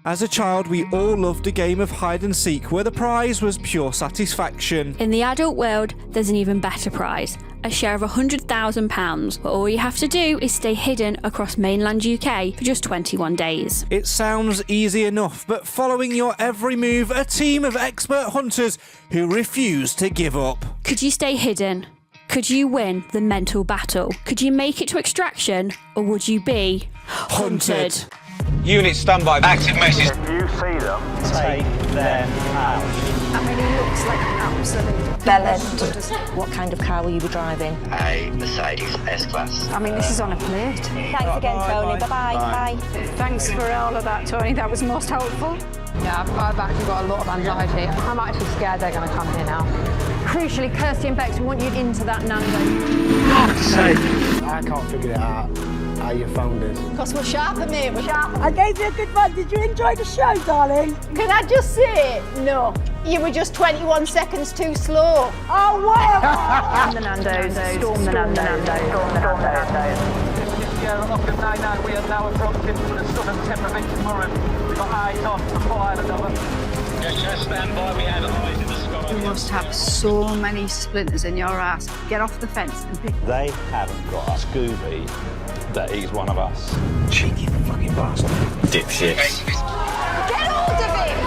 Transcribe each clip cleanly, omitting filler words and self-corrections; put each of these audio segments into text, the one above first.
As a child, we all loved a game of hide and seek where the prize was pure satisfaction. In the adult world, there's an even better prize, a share of £100,000, where all you have to do is stay hidden across mainland UK for just 21 days. It sounds easy enough, but following your every move, a team of expert hunters who refuse to give up. Could you stay hidden? Could you win the mental battle? Could you make it to extraction? Or would you be hunted? Unit standby. Active message. If you see them, take them out. I mean, he looks like an absolute bellend. What kind of car will you be driving? A Mercedes S-Class. I mean, this is on a plate. Thanks again, Tony. Bye-bye. Bye. Thanks for all of that, Tony. That was most helpful. Yeah, I've actually got a lot of anxiety. I'm actually scared they're going to come here now. Crucially, Kirsty and Bex, we want you into that Nando. God's sake! I can't figure it out how you found us. Because we're sharper, mate. We're sharper. I gave you a good one. Did you enjoy the show, darling? Can I just say, no. You were just 21 seconds too slow. Oh, wow! Storm the Nando's. Storm the Nando's. Storm the Nando's. Yeah, we are now approaching the southern tip of Inchmurren. We've got eyes on the full island of it. Just stand by, we have eyes in the sky. You must have so many splinters in your ass. Get off the fence and pick. They haven't got a Scooby that he's one of us. Cheeky fucking bastard. Dipshits. Get hold of him!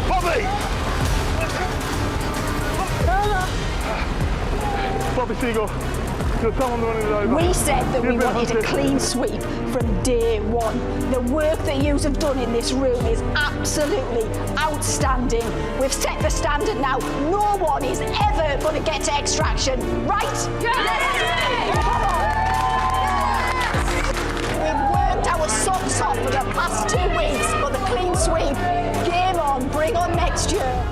Bobby! Bobby Seagull. We said that we wanted a clean sweep from day one. The work that you have done in this room is absolutely outstanding. We've set the standard now. No one is ever going to get to extraction, right? Yes! We've worked our socks off for the past 2 weeks for the clean sweep. Game on, bring on next year.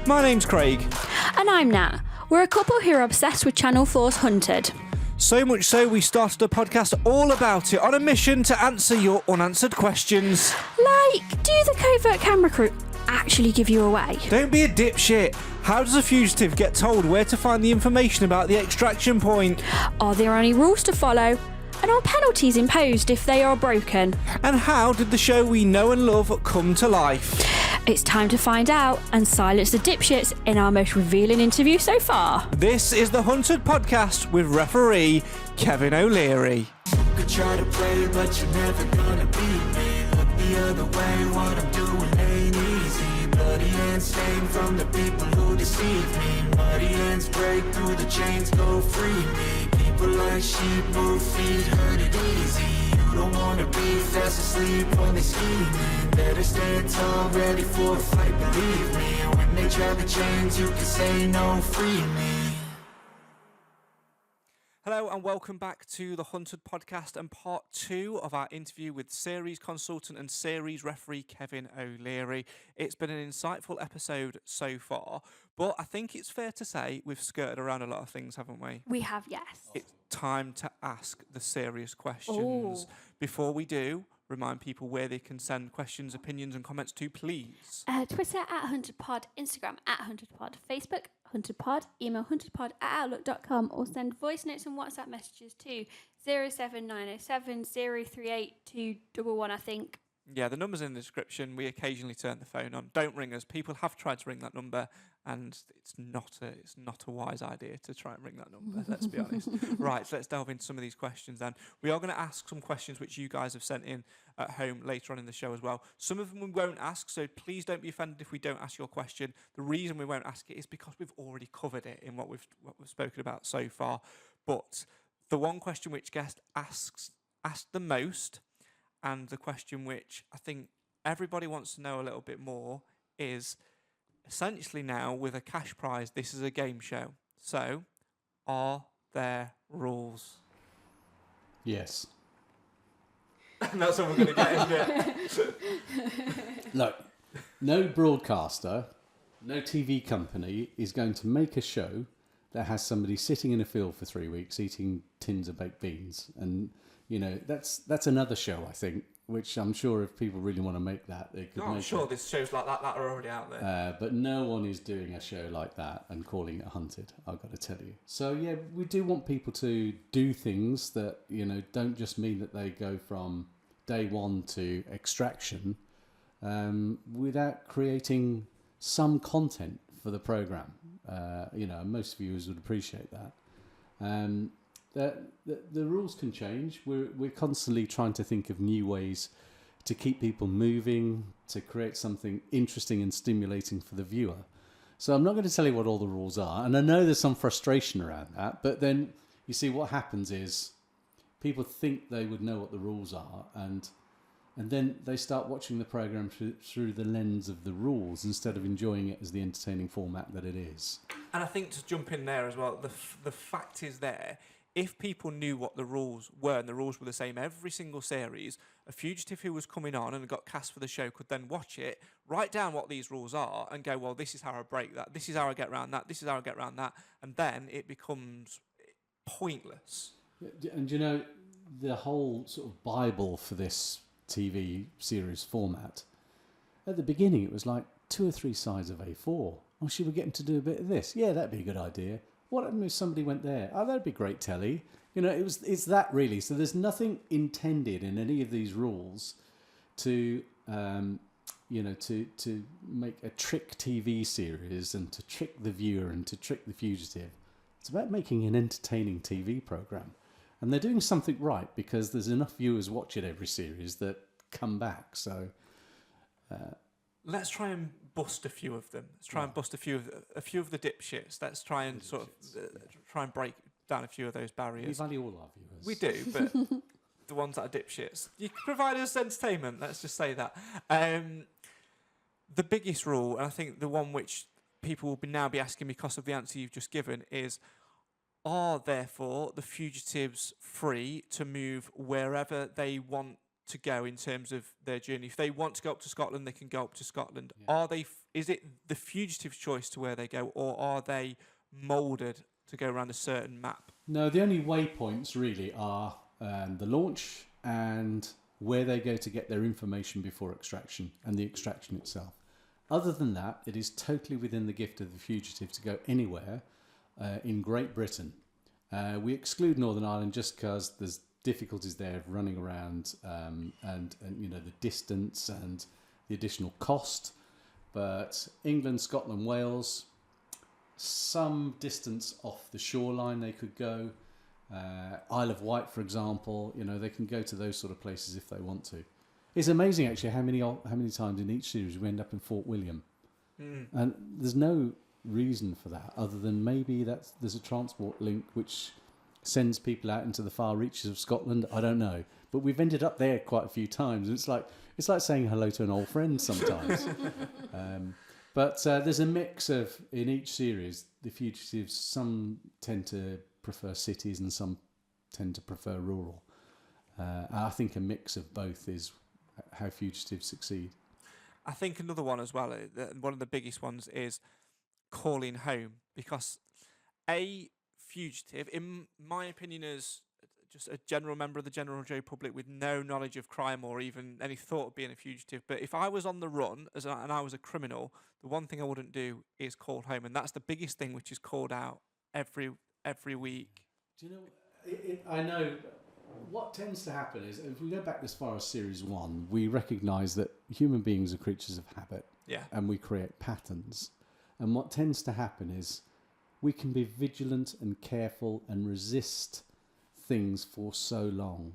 My name's Craig. And I'm Nat. We're a couple who are obsessed with Channel 4's Hunted. So much so we started a podcast all about it on a mission to answer your unanswered questions. Like, do the covert camera crew actually give you away? Don't be a dipshit. How does a fugitive get told where to find the information about the extraction point? Are there any rules to follow? And are penalties imposed if they are broken? And how did the show we know and love come to life? It's time to find out and silence the dipshits in our most revealing interview so far. This is the Hunted Podcast with referee Kevin O'Leary. Could try to play, but you're never gonna beat me. Look the other way, what I'm doing ain't easy. Bloody hands stained from the people who deceive me. Muddy hands break through the chains, go free me. People like sheep move feet, hurt it easy. You don't wanna be fast asleep when they scheming. Better stand tall, ready for a fight, believe me. When they try the chains, you can say no, free me. Hello and welcome back to the Hunted Podcast and part 2 of our interview with series consultant and series referee Kevin O'Leary. It's been an insightful episode so far, but I think it's fair to say we've skirted around a lot of things, haven't we? We have, yes. It's time to ask the serious questions. Ooh. Before we do, remind people where they can send questions, opinions and comments to, please. Twitter @HuntedPod, Instagram @HuntedPod, Facebook HuntedPod, email huntedpod@outlook.com, or send voice notes and WhatsApp messages to 07907 038 211, I think. Yeah, the number's in the description. We occasionally turn the phone on. Don't ring us. People have tried to ring that number, and it's not a wise idea to try and ring that number, let's be honest. Right, so let's delve into some of these questions then. We are going to ask some questions which you guys have sent in at home later on in the show as well. Some of them we won't ask, so please don't be offended if we don't ask your question. The reason we won't ask it is because we've already covered it in what we've spoken about so far. But the one question which guest asked the most, and the question which I think everybody wants to know a little bit more, is essentially now with a cash prize, this is a game show. So, are there rules? Yes. That's what we're going to get, isn't it? Look, no broadcaster, no TV company is going to make a show that has somebody sitting in a field for 3 weeks eating tins of baked beans. And, you know, that's another show, I think, which I'm sure if people really want to make that, they could make I'm sure there's shows like that are already out there. But no one is doing a show like that and calling it Hunted, I've got to tell you. So, yeah, we do want people to do things that, you know, don't just mean that they day one to Extraction without creating some content for the program. Most viewers would appreciate that. The rules can change. We're constantly trying to think of new ways to keep people moving, to create something interesting and stimulating for the viewer. So I'm not going to tell you what all the rules are, and I know there's some frustration around that, but then you see what happens is people think they would know what the rules are, and then they start watching the program through the lens of the rules instead of enjoying it as the entertaining format that it is. And I think to jump in there as well, the fact is there, if people knew what the rules were and the rules were the same every single series, a fugitive who was coming on and got cast for the show could then watch it, write down what these rules are and go, well, this is how I break that, this is how I get around that, this is how I get around that, and then it becomes pointless. And the whole sort of Bible for this TV series format, at the beginning it was like 2 or 3 sides of A4. Oh, should we get him to do a bit of this? Yeah, that'd be a good idea. What if somebody went there? Oh, that'd be great telly. It's that really. So there's nothing intended in any of these rules to to make a trick TV series and to trick the viewer and to trick the fugitive. It's about making an entertaining TV program. And they're doing something right because there's enough viewers watch it every series that come back. So let's try and bust a few of them. Let's try and bust a few of the dipshits. Let's try and try and break down a few of those barriers. We value all our viewers. We do, but the ones that are dipshits, you can provide us entertainment. Let's just say that. The biggest rule, and I think the one which people will now be asking because of the answer you've just given, is: are therefore the fugitives free to move wherever they want to go in terms of their journey? If they want to go up to Scotland, they can go up to Scotland. Yeah. Are they? Is it the fugitive's choice to where they go, or are they moulded to go around a certain map? No, the only waypoints really are the launch and where they go to get their information before extraction and the extraction itself. Other than that, it is totally within the gift of the fugitive to go anywhere in Great Britain. We exclude Northern Ireland just because there's difficulties there of running around and the distance and the additional cost. But England, Scotland, Wales, some distance off the shoreline they could go. Isle of Wight, for example, they can go to those sort of places if they want to. It's amazing actually how many times in each series we end up in Fort William, and there's no reason for that other than maybe there's a transport link which sends people out into the far reaches of Scotland. I don't know, but we've ended up there quite a few times. It's like saying hello to an old friend sometimes. But there's a mix of, in each series, the fugitives, some tend to prefer cities and some tend to prefer rural. I think a mix of both is how fugitives succeed. I think another one as well, one of the biggest ones, is calling home, because a fugitive, in my opinion, as just a general member of the general Joe public with no knowledge of crime or even any thought of being a fugitive, but if I was on the run and I was a criminal, the one thing I wouldn't do is call home, and that's the biggest thing which is called out every week. Do you know? I know what tends to happen is, if we go back as far as series 1, we recognise that human beings are creatures of habit, and we create patterns. And what tends to happen is we can be vigilant and careful and resist things for so long.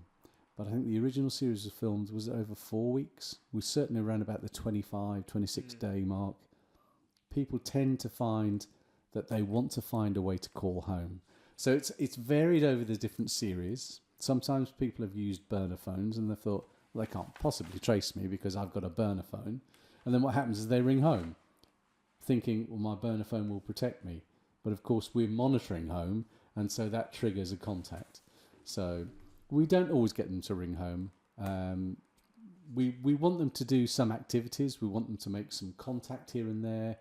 But I think the original series of films was over 4 weeks. We're certainly around about the 25, 26 day mark. People tend to find that they want to find a way to call home. So it's varied over the different series. Sometimes people have used burner phones and they thought, well, they can't possibly trace me because I've got a burner phone. And then what happens is they ring home thinking, well, my burner phone will protect me. But of course we're monitoring home, and so that triggers a contact. So we don't always get them to ring home. We want them to do some activities. We want them to make some contact here and there.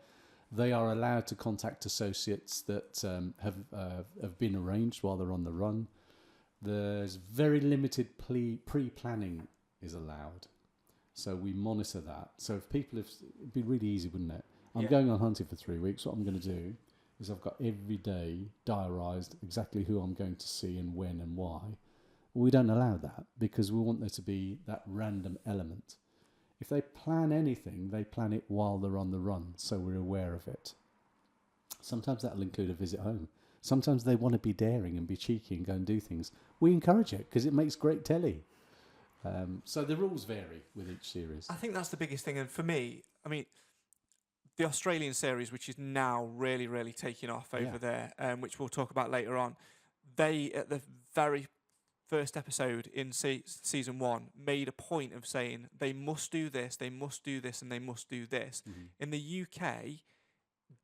They are allowed to contact associates that have been arranged while they're on the run. There's very limited pre-planning is allowed. So we monitor that. So if people it'd be really easy, wouldn't it? I'm going on hunting for 3 weeks. What I'm going to do is I've got every day diarised exactly who I'm going to see and when and why. We don't allow that because we want there to be that random element. If they plan anything, they plan it while they're on the run, so we're aware of it. Sometimes that'll include a visit home. Sometimes they want to be daring and be cheeky and go and do things. We encourage it because it makes great telly. So the rules vary with each series. I think that's the biggest thing. And for me, I mean, the Australian series, which is now really, really taking off over there, which we'll talk about later on, they, at the very first episode in season 1, made a point of saying they must do this, and they must do this. Mm-hmm. In the UK,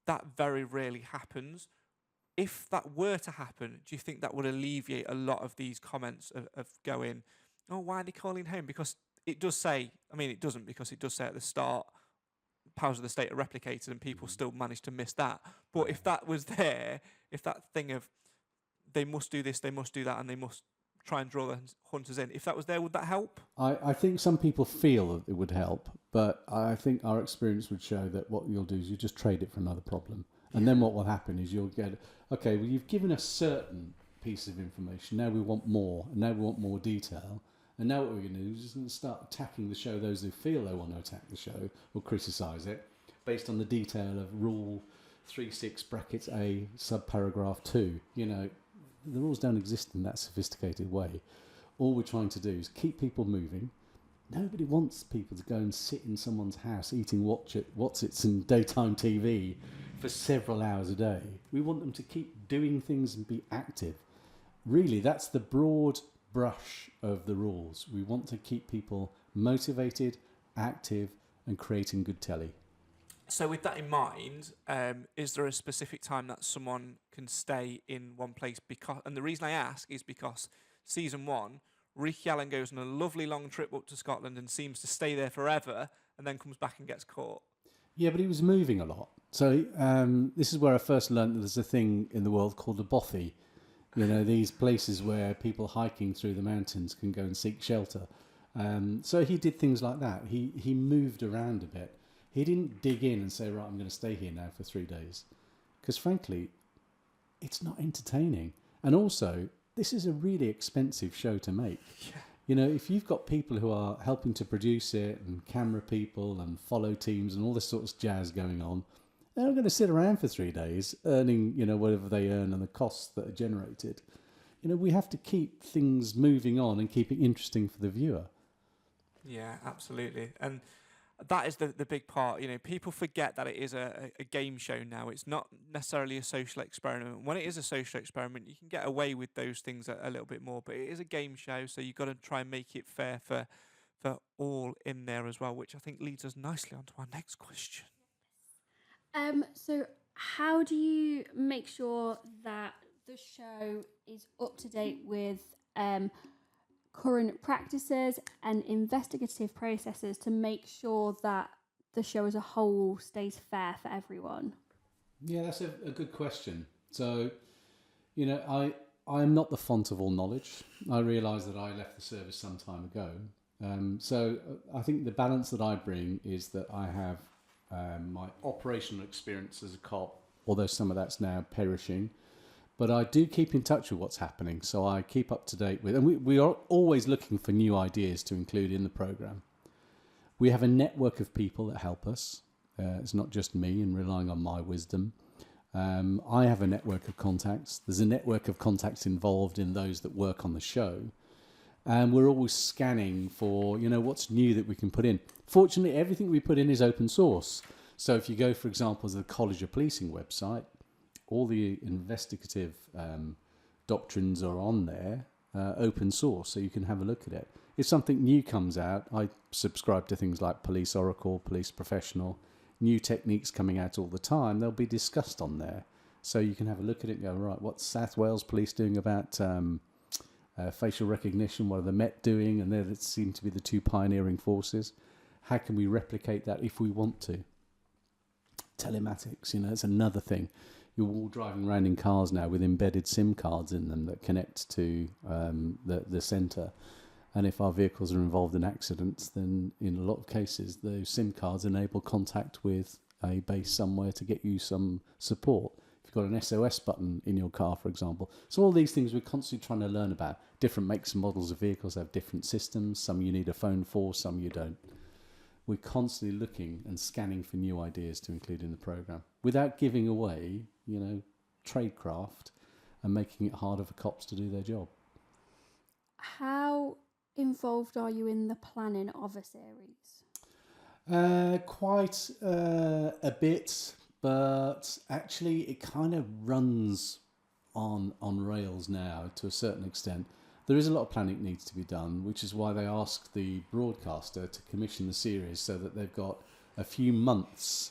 that very rarely happens. If that were to happen, do you think that would alleviate a lot of these comments of going, oh, why are they calling home? Because it does say, I mean, it doesn't, because it does say at the start, powers of the state are replicated and people still manage to miss that. But if that was there, if that thing of they must do this, they must do that, and they must try and draw the hunters in, if that was there, would that help? I think some people feel that it would help, but I think our experience would show that what you'll do is you just trade it for another problem. And then what will happen is you'll get, okay, well, you've given us certain piece of information, now we want more, and now we want more detail. And now what we're going to do is just going to start attacking the show, those who feel they want to attack the show or criticise it, based on the detail of Rule 36 brackets A, subparagraph 2. You know, the rules don't exist in that sophisticated way. All we're trying to do is keep people moving. Nobody wants people to go and sit in someone's house eating what's-its in daytime TV for several hours a day. We want them to keep doing things and be active. Really, that's the broad brush of the rules. We want to keep people motivated, active, and creating good telly. So with that in mind, is there a specific time that someone can stay in one place? Because, and the reason I ask is because season 1, Ricky Allen goes on a lovely long trip up to Scotland and seems to stay there forever, and then comes back and gets caught. Yeah, but he was moving a lot. So this is where I first learned that there's a thing in the world called a bothy. You know, these places where people hiking through the mountains can go and seek shelter. So he did things like that. He moved around a bit. He didn't dig in and say, right, I'm going to stay here now for 3 days. Because frankly, it's not entertaining. And also, this is a really expensive show to make. Yeah. You know, if you've got people who are helping to produce it and camera people and follow teams and all this sort of jazz going on, they're not going to sit around for 3 days earning, you know, whatever they earn and the costs that are generated. You know, we have to keep things moving on and keep it interesting for the viewer. Yeah, absolutely. And that is the big part. You know, people forget that it is a game show now. It's not necessarily a social experiment. When it is a social experiment, you can get away with those things a little bit more. But it is a game show, so you've got to try and make it fair for all in there as well, which I think leads us nicely on to our next question. So how do you make sure that the show is up to date with current practices and investigative processes to make sure that the show as a whole stays fair for everyone? Yeah, that's a good question. So, you know, I am not the font of all knowledge. I realise that I left the service some time ago. So I think the balance that I bring is that I have my operational experience as a cop, although some of that's now perishing. But I do keep in touch with what's happening, so I keep up to date with, and we are always looking for new ideas to include in the programme. We have a network of people that help us. It's not just me and relying on my wisdom. I have a network of contacts. There's a network of contacts involved in those that work on the show. And we're always scanning for, you know, what's new that we can put in. Fortunately, everything we put in is open source. So if you go, for example, to the College of Policing website, all the investigative doctrines are on there, open source, so you can have a look at it. If something new comes out, I subscribe to things like Police Oracle, Police Professional. New techniques coming out all the time, they'll be discussed on there. So you can have a look at it and go, right, what's South Wales Police doing about facial recognition? What are the Met doing? And there seem to be the two pioneering forces. How can we replicate that if we want to? Telematics, you know, it's another thing. You're all driving around in cars now with embedded SIM cards in them that connect to the centre. And if our vehicles are involved in accidents, then in a lot of cases, those SIM cards enable contact with a base somewhere to get you some support. If you've got an SOS button in your car, for example. So all these things we're constantly trying to learn about. Different makes and models of vehicles have different systems. Some you need a phone for, some you don't. We're constantly looking and scanning for new ideas to include in the programme without giving away, tradecraft and making it harder for cops to do their job. How involved are you in the planning of a series? Quite a bit, but actually it kind of runs on rails now to a certain extent. There is a lot of planning that needs to be done, which is why they asked the broadcaster to commission the series so that they've got a few months,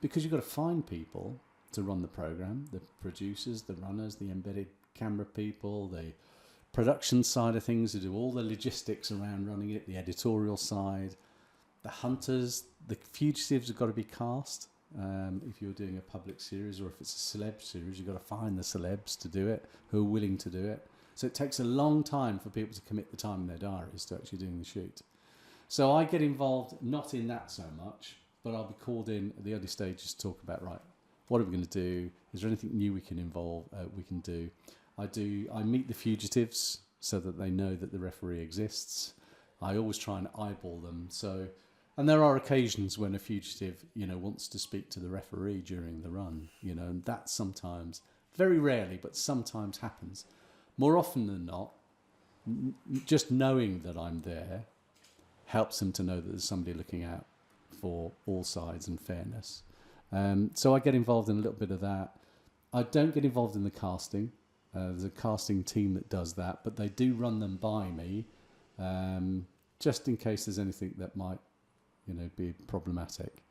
because you've got to find people to run the programme, the producers, the runners, the embedded camera people, the production side of things, to do all the logistics around running it, the editorial side, the hunters, the fugitives have got to be cast. If you're doing a public series or if it's a celeb series, you've got to find the celebs to do it, who are willing to do it. So it takes a long time for people to commit the time in their diaries to actually doing the shoot. So I get involved not in that so much, but I'll be called in at the early stages to talk about, right, what are we going to do? Is there anything new we can do? I meet the fugitives so that they know that the referee exists. I always try and eyeball them. And there are occasions when a fugitive, wants to speak to the referee during the run, and that sometimes, very rarely, but sometimes happens. More often than not, just knowing that I'm there helps them to know that there's somebody looking out for all sides and fairness. So I get involved in a little bit of that. I don't get involved in the casting. There's a casting team that does that, but they do run them by me, just in case there's anything that might, be problematic.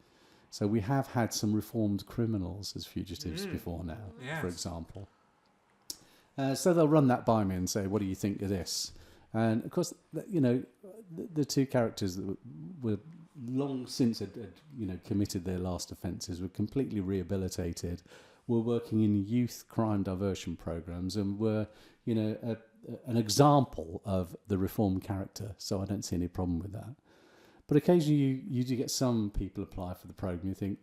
So we have had some reformed criminals as fugitives before now, for example. So they'll run that by me and say, what do you think of this? And of course, the two characters that were long since had committed their last offences, were completely rehabilitated, were working in youth crime diversion programmes, and were, an example of the reformed character. So I don't see any problem with that. But occasionally you do get some people apply for the programme, you think,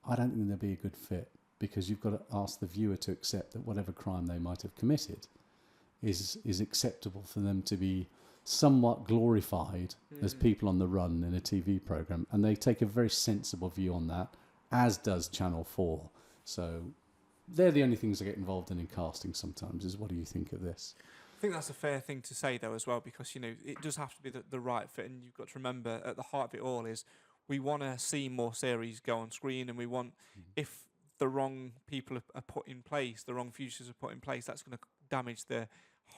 I don't think they'll be a good fit, because you've got to ask the viewer to accept that whatever crime they might have committed is acceptable for them to be somewhat glorified as people on the run in a TV programme. And they take a very sensible view on that, as does Channel 4. So they're the only things I get involved in casting sometimes, is what do you think of this? I think that's a fair thing to say, though, as well, because, it does have to be the right fit. And you've got to remember, at the heart of it all is we want to see more series go on screen, and we want, if the wrong people are put in place, the wrong fugitives are put in place, that's going to damage the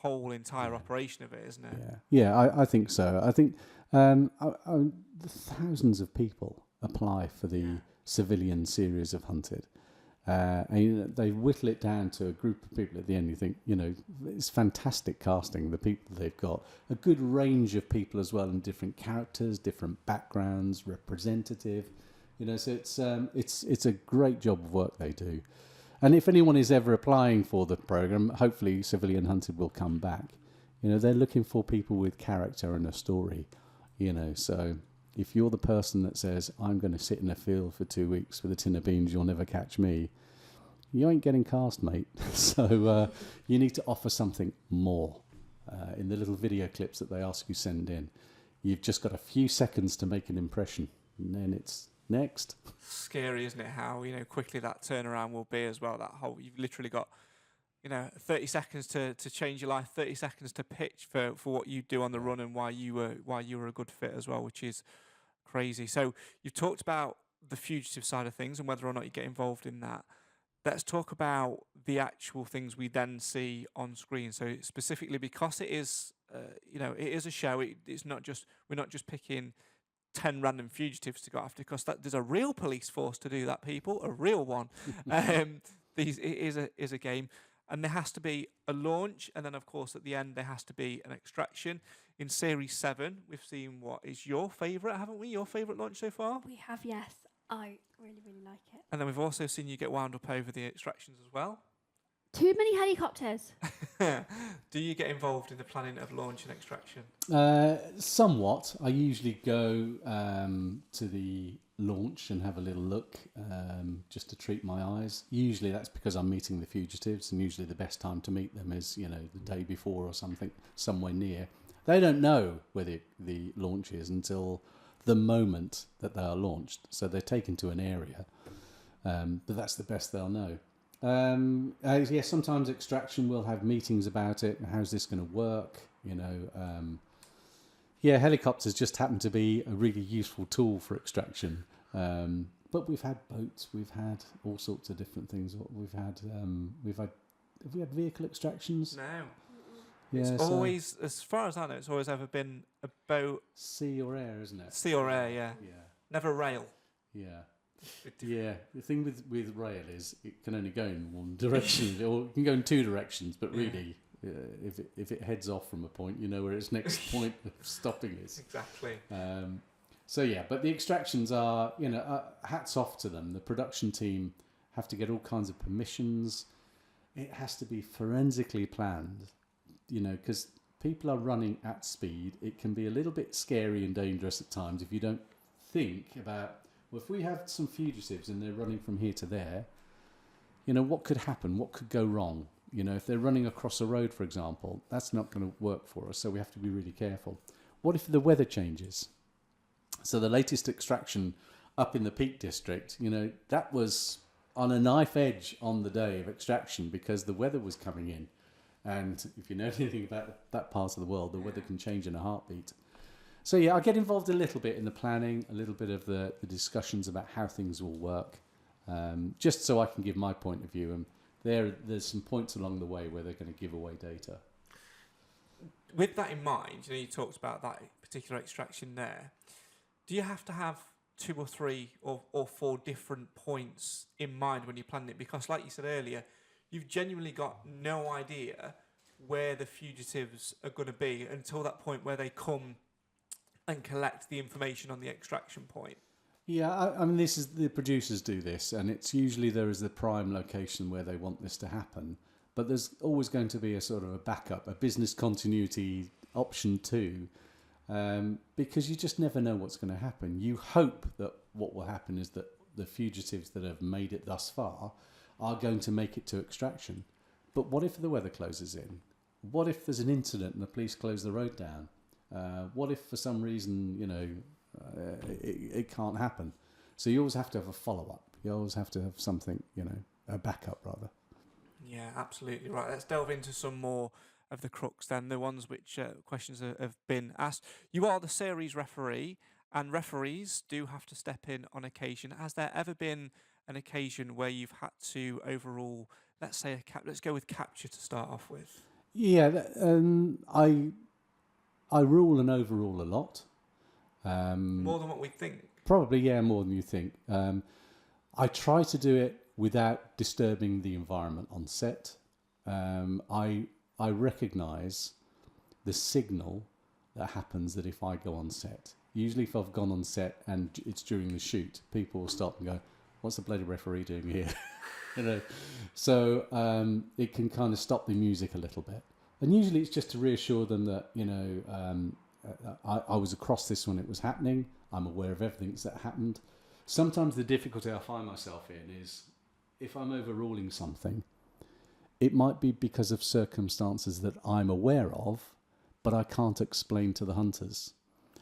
whole entire operation of it, isn't it? Yeah, I think so. I think thousands of people apply for the civilian series of Hunted. And they whittle it down to a group of people at the end. You think, it's fantastic casting, the people they've got. A good range of people as well, and different characters, different backgrounds, representative. So it's a great job of work they do. And if anyone is ever applying for the programme, hopefully Civilian Hunted will come back. They're looking for people with character and a story. So if you're the person that says, I'm going to sit in a field for 2 weeks with a tin of beans, you'll never catch me, you ain't getting cast, mate. So you need to offer something more. In the little video clips that they ask you send in, you've just got a few seconds to make an impression, and then it's next. Scary, isn't it, how quickly that turnaround will be as well. That whole, you've literally got 30 seconds to change your life, 30 seconds to pitch for what you do on the run, and why you were a good fit as well, which is crazy. So you've talked about the fugitive side of things and whether or not you get involved in that. Let's talk about the actual things we then see on screen. So specifically, because it is it is a show, it's not just, we're not just picking 10 random fugitives to go after, because there's a real police force to do that, people, a real one. It is a game. And there has to be a launch, and then, of course, at the end, there has to be an extraction. In Series 7, we've seen what is your favourite, haven't we? Your favourite launch so far? We have, yes. I really, really like it. And then we've also seen you get wound up over the extractions as well. Too many helicopters. Do you get involved in the planning of launch and extraction? Somewhat. I usually go to the launch and have a little look, just to treat my eyes. Usually that's because I'm meeting the fugitives, and usually the best time to meet them is, you know, the day before or something, somewhere near. They don't know where the launch is until the moment that they are launched. So they're taken to an area, but that's the best they'll know. Yes, sometimes extraction will have meetings about it. How's this going to work? You know, helicopters just happen to be a really useful tool for extraction. But we've had boats, we've had all sorts of different things. Have we had vehicle extractions? No. Yeah, it's always, as far as I know, it's always ever been a boat. Sea or air, isn't it? Sea or air, yeah. Never rail. Yeah. Yeah, the thing with rail is it can only go in one direction, or it can go in two directions, but really, if it heads off from a point, you know where its next point of stopping is. Exactly. But the extractions are, you know, hats off to them. The production team have to get all kinds of permissions. It has to be forensically planned, you know, because people are running at speed. It can be a little bit scary and dangerous at times if you don't think about, well, if we have some fugitives and they're running from here to there, you know, what could happen? What could go wrong? You know, if they're running across a road, for example, that's not going to work for us, so we have to be really careful. What if the weather changes? So the latest extraction up in the Peak District, you know, that was on a knife edge on the day of extraction because the weather was coming in. And if you know anything about that part of the world, the weather can change in a heartbeat. So yeah, I get involved a little bit in the planning, a little bit of the discussions about how things will work, just so I can give my point of view. And there's some points along the way where they're going to give away data. With that in mind, you know, you talked about that particular extraction there. Do you have to have 2 or 3 or 4 different points in mind when you're planning it? Because like you said earlier, you've genuinely got no idea where the fugitives are going to be until that point where they come and collect the information on the extraction point. Yeah, I mean, this is the producers do this, and it's usually there is the prime location where they want this to happen. But there's always going to be a sort of a backup, a business continuity option too, because you just never know what's going to happen. You hope that what will happen is that the fugitives that have made it thus far are going to make it to extraction. But what if the weather closes in? What if there's an incident and the police close the road down? What if for some reason, you know, it can't happen? So you always have to have a follow-up. You always have to have something, you know, a backup rather. Yeah, absolutely right. Let's delve into some more of the crux then, the ones which questions have been asked. You are the series referee, and referees do have to step in on occasion. Has there ever been an occasion where you've had to overrule, let's say, let's go with capture to start off with? Yeah, I rule and overrule a lot. More than what we think? Probably, yeah, more than you think. I try to do it without disturbing the environment on set. I recognise the signal that happens that if I go on set. Usually if I've gone on set and it's during the shoot, people will stop and go, what's the bloody referee doing here? You know, so it can kind of stop the music a little bit. And usually it's just to reassure them that, you know, I was across this when it was happening. I'm aware of everything that happened. Sometimes the difficulty I find myself in is if I'm overruling something, it might be because of circumstances that I'm aware of, but I can't explain to the hunters.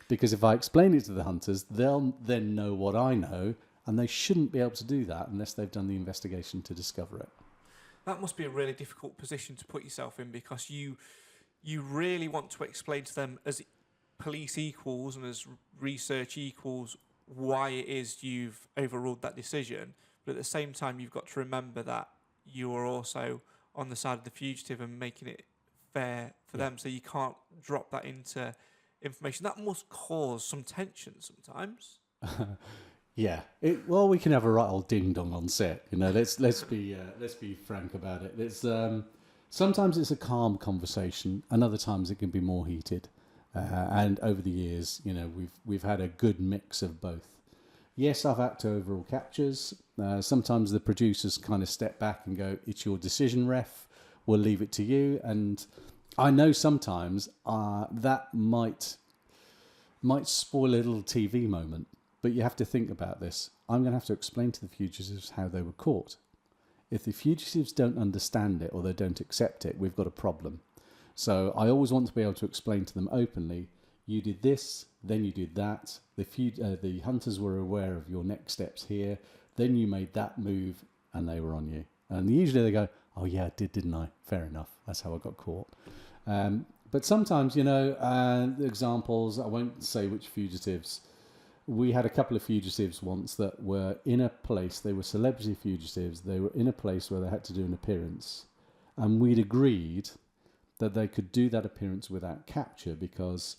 Because if I explain it to the hunters, they'll then know what I know, and they shouldn't be able to do that unless they've done the investigation to discover it. That must be a really difficult position to put yourself in, because you really want to explain to them as police equals and as research equals why it is you've overruled that decision. But at the same time, you've got to remember that you are also on the side of the fugitive and making it fair for them. So you can't drop that into information. That must cause some tension sometimes. Yeah. Well, we can have a right old ding dong on set. You know, let's be frank about it. It's sometimes it's a calm conversation, and other times it can be more heated. And over the years, you know, we've had a good mix of both. Yes, I've had to overall captures. Sometimes the producers kind of step back and go, "It's your decision, ref. We'll leave it to you." And I know sometimes that might spoil a little TV moment. But you have to think about this. I'm going to have to explain to the fugitives how they were caught. If the fugitives don't understand it or they don't accept it, we've got a problem. So I always want to be able to explain to them openly, you did this, then you did that. The hunters were aware of your next steps here. Then you made that move and they were on you. And usually they go, oh yeah, I did, didn't I? Fair enough. That's how I got caught. But sometimes, the examples, I won't say which fugitives. We had a couple of fugitives once that were in a place, they were celebrity fugitives, they were in a place where they had to do an appearance. And we'd agreed that they could do that appearance without capture because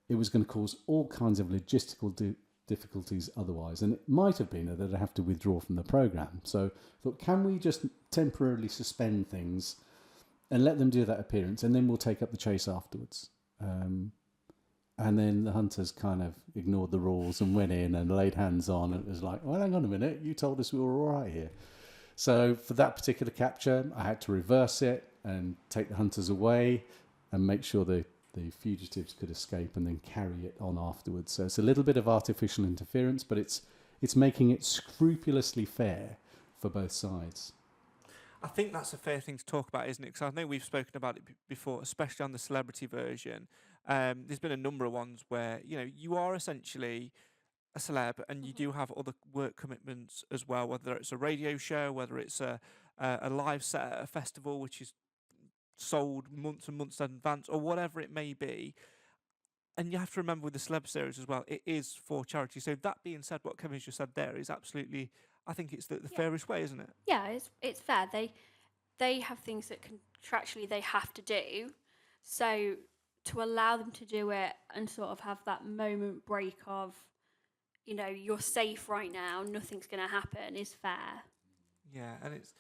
it was going to cause all kinds of logistical difficulties otherwise. And it might have been that they'd have to withdraw from the programme. So I thought, can we just temporarily suspend things and let them do that appearance and then we'll take up the chase afterwards? And then the hunters kind of ignored the rules and went in and laid hands on. And it was like, well, hang on a minute, you told us we were all right here. So for that particular capture, I had to reverse it and take the hunters away and make sure the fugitives could escape and then carry it on afterwards. So it's a little bit of artificial interference, but it's making it scrupulously fair for both sides. I think that's a fair thing to talk about, isn't it? Because I know we've spoken about it before, especially on the celebrity version. There's been a number of ones where, you are essentially a celeb and you do have other work commitments as well, whether it's a radio show, whether it's a live set at a festival, which is sold months and months in advance, or whatever it may be. And you have to remember with the celeb series as well, it is for charity. So that being said, what Kevin's just said there is absolutely, I think it's the fairest way, isn't it? Yeah, it's fair. They have things that contractually they have to do. So to allow them to do it and sort of have that moment break of, you're safe right now, nothing's going to happen is fair. Yeah, and it's,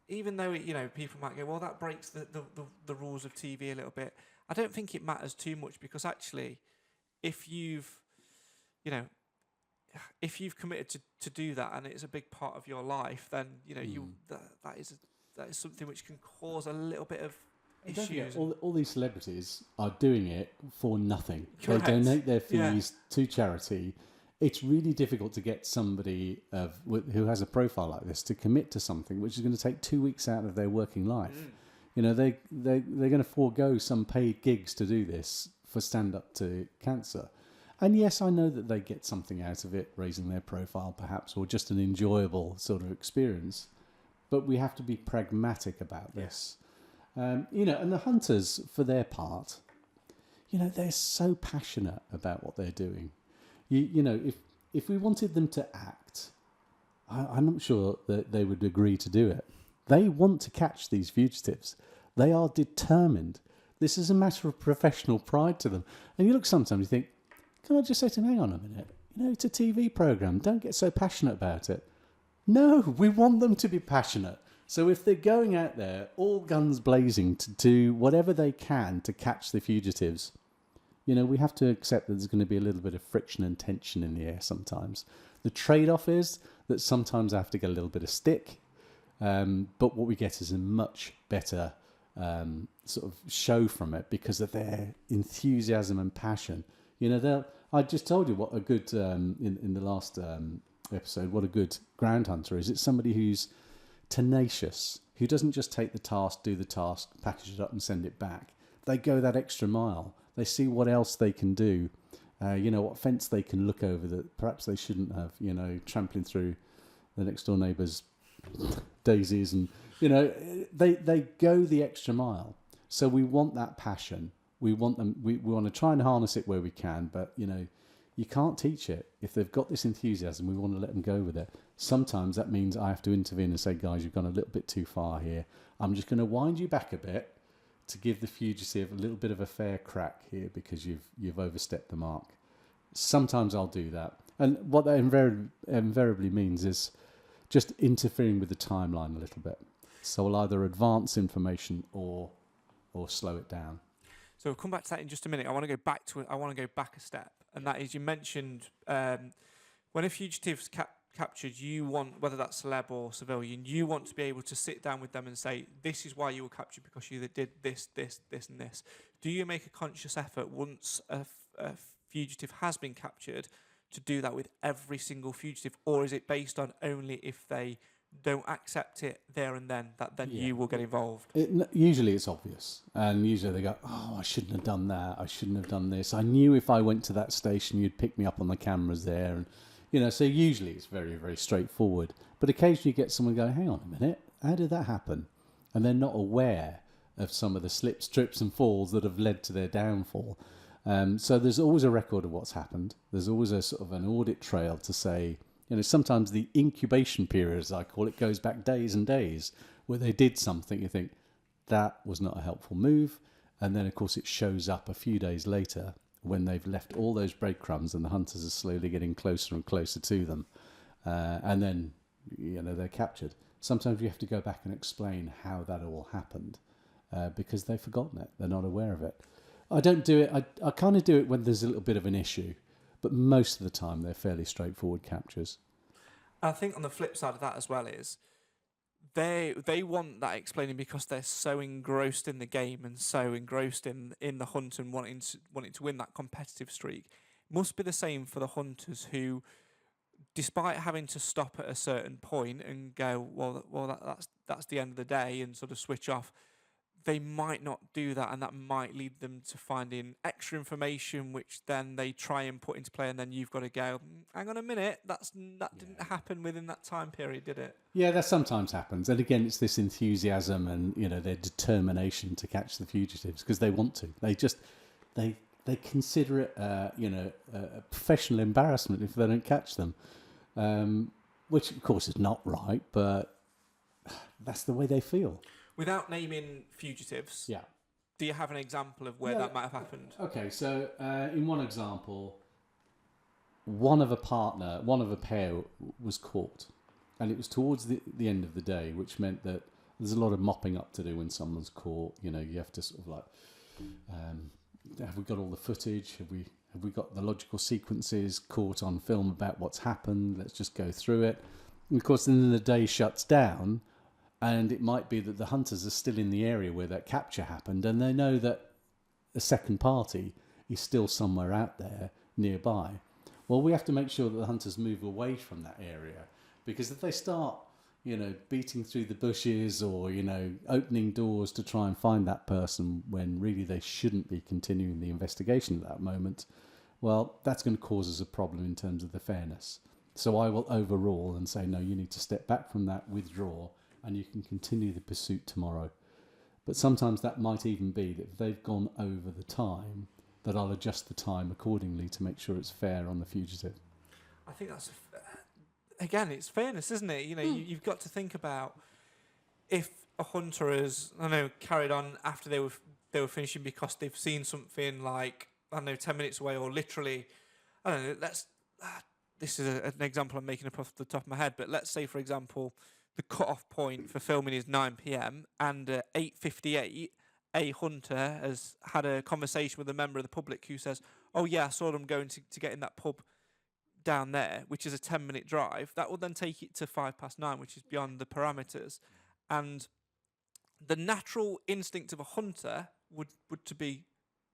even though, people might go, well, that breaks the rules of TV a little bit. I don't think it matters too much because actually, if you've committed to do that and it's a big part of your life, then that is something which can cause a little bit of issues. All these celebrities are doing it for nothing. Correct. They donate their fees to charity. It's really difficult to get somebody who has a profile like this to commit to something which is going to take 2 weeks out of their working life. They're going to forego some paid gigs to do this for Stand Up to Cancer. And yes, I know that they get something out of it, raising their profile perhaps, or just an enjoyable sort of experience. But we have to be pragmatic about this. And the hunters, for their part, they're so passionate about what they're doing. If we wanted them to act, I'm not sure that they would agree to do it. They want to catch these fugitives. They are determined. This is a matter of professional pride to them. And you look sometimes, you think, can I just say to them, hang on a minute, it's a TV programme, don't get so passionate about it. No, we want them to be passionate. So if they're going out there, all guns blazing, to do whatever they can to catch the fugitives, we have to accept that there's going to be a little bit of friction and tension in the air sometimes. The trade-off is that sometimes I have to get a little bit of stick, but what we get is a much better sort of show from it because of their enthusiasm and passion. I just told you what a good, in the last episode, what a good ground hunter is. It's somebody who's tenacious, who doesn't just take the task, do the task, package it up and send it back. They go that extra mile. They see what else they can do, what fence they can look over that perhaps they shouldn't have, trampling through the next door neighbour's daisies. And, they go the extra mile. So we want that passion. We want them, we want to try and harness it where we can, but, you can't teach it. If they've got this enthusiasm, we want to let them go with it. Sometimes that means I have to intervene and say, guys, you've gone a little bit too far here. I'm just going to wind you back a bit to give the fugitive a little bit of a fair crack here because you've overstepped the mark. Sometimes I'll do that. And what that invariably means is just interfering with the timeline a little bit. So I'll either advance information or slow it down. So we'll come back to that in just a minute. I want to go back a step, and that is you mentioned when a fugitive's captured, you want, whether that's celeb or civilian, you want to be able to sit down with them and say, this is why you were captured because you did this, and this. Do you make a conscious effort once a fugitive has been captured to do that with every single fugitive, or is it based on only if they don't accept it there and then, that then you will get involved? Usually it's obvious, and usually they go, oh, I shouldn't have done that, I shouldn't have done this, I knew if I went to that station you'd pick me up on the cameras there, and so usually it's very, very straightforward. But occasionally you get someone going, hang on a minute, how did that happen? And they're not aware of some of the slips, trips and falls that have led to their downfall. So there's always a record of what's happened. There's always a sort of an audit trail to say, sometimes the incubation period, as I call it, goes back days and days, where they did something, you think, that was not a helpful move. And then, of course, it shows up a few days later when they've left all those breadcrumbs and the hunters are slowly getting closer and closer to them. And then, they're captured. Sometimes you have to go back and explain how that all happened because they've forgotten it. They're not aware of it. I don't do it. I kind of do it when there's a little bit of an issue. But most of the time, they're fairly straightforward captures. I think on the flip side of that as well is they want that explaining because they're so engrossed in the game and so engrossed in the hunt and wanting to win that competitive streak. It must be the same for the hunters who, despite having to stop at a certain point and go, well, that's the end of the day and sort of switch off, they might not do that, and that might lead them to finding extra information, which then they try and put into play, and then you've got to go, hang on a minute, that didn't happen within that time period, did it? Yeah, that sometimes happens. And again, it's this enthusiasm and, their determination to catch the fugitives because they want to. They consider it, a professional embarrassment if they don't catch them, which, of course, is not right, but that's the way they feel. Without naming fugitives, do you have an example of where that might have happened? Okay, so in one example, one of a pair was caught, and it was towards the end of the day, which meant that there's a lot of mopping up to do when someone's caught. You have to sort of like, have we got all the footage? Have we got the logical sequences caught on film about what's happened? Let's just go through it. And of course, then the day shuts down. And it might be that the hunters are still in the area where that capture happened, and they know that a second party is still somewhere out there nearby. Well, we have to make sure that the hunters move away from that area, because if they start, beating through the bushes or, opening doors to try and find that person when really they shouldn't be continuing the investigation at that moment, well, that's going to cause us a problem in terms of the fairness. So I will overrule and say, no, you need to step back from that, withdraw, and you can continue the pursuit tomorrow. But sometimes that might even be that if they've gone over the time, that I'll adjust the time accordingly to make sure it's fair on the fugitive. I think that's, again, it's fairness, isn't it? You've got to think about if a hunter has, carried on after they were finishing because they've seen something like, 10 minutes away, or literally, this is an example I'm making up off the top of my head, but let's say, for example, the cut-off point for filming is 9 p.m. and at 8:58, a hunter has had a conversation with a member of the public who says, oh yeah, I saw them going to get in that pub down there, which is a 10-minute drive. That will then take it to 9:05, which is beyond the parameters. And the natural instinct of a hunter would be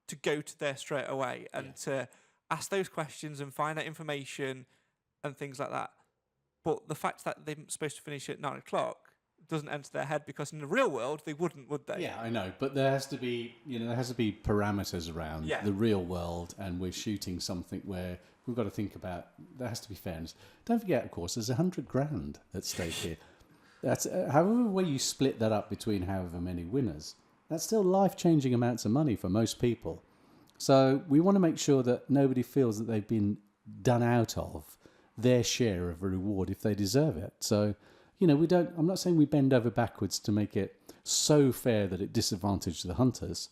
to go to there straight away and to ask those questions and find out information and things like that. But the fact that they're supposed to finish at 9:00 doesn't enter their head, because in the real world they wouldn't, would they? Yeah, I know, but there has to be, parameters around the real world, and we're shooting something where we've got to think about. There has to be fairness. Don't forget, of course, there's $100,000 at stake here. That's however way you split that up between however many winners. That's still life-changing amounts of money for most people. So we want to make sure that nobody feels that they've been done out of their share of a reward if they deserve it. So, I'm not saying we bend over backwards to make it so fair that it disadvantages the hunters,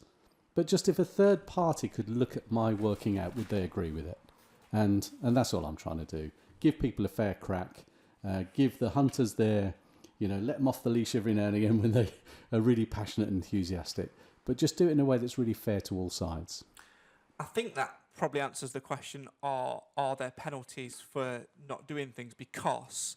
but just if a third party could look at my working out, would they agree with it? And that's all I'm trying to do. Give people a fair crack, give the hunters their, let them off the leash every now and again when they are really passionate and enthusiastic, but just do it in a way that's really fair to all sides. I think that probably answers the question, are there penalties for not doing things? Because,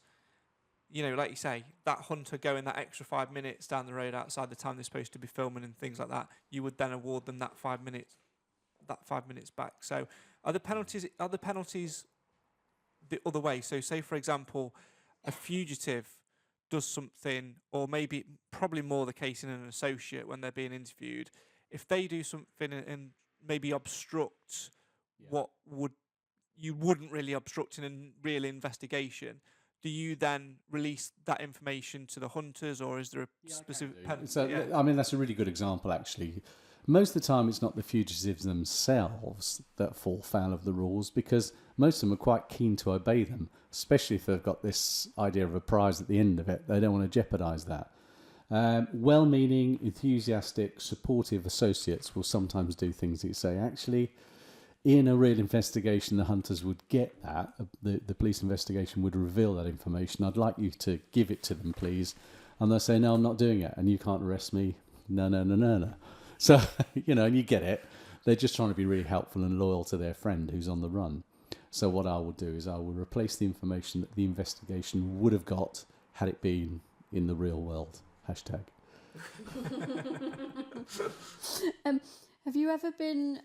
like you say, that hunter going that extra 5 minutes down the road outside the time they're supposed to be filming and things like that, you would then award them that 5 minutes back. So are the penalties the other way. So, say for example, a fugitive does something, or maybe probably more the case in an associate when they're being interviewed. If they do something and maybe obstruct what you wouldn't really obstruct in a real investigation, do you then release that information to the hunters, or is there a specific penalty? I mean, that's a really good example, actually. Most of the time, it's not the fugitives themselves that fall foul of the rules, because most of them are quite keen to obey them, especially if they've got this idea of a prize at the end of it. They don't want to jeopardise that. Well-meaning, enthusiastic, supportive associates will sometimes do things that you say, actually, in a real investigation, the hunters would get that. The police investigation would reveal that information. I'd like you to give it to them, please. And they'll say, no, I'm not doing it. And you can't arrest me. No. So, and you get it. They're just trying to be really helpful and loyal to their friend who's on the run. So what I will do is I will replace the information that the investigation would have got had it been in the real world. Hashtag. Have you ever been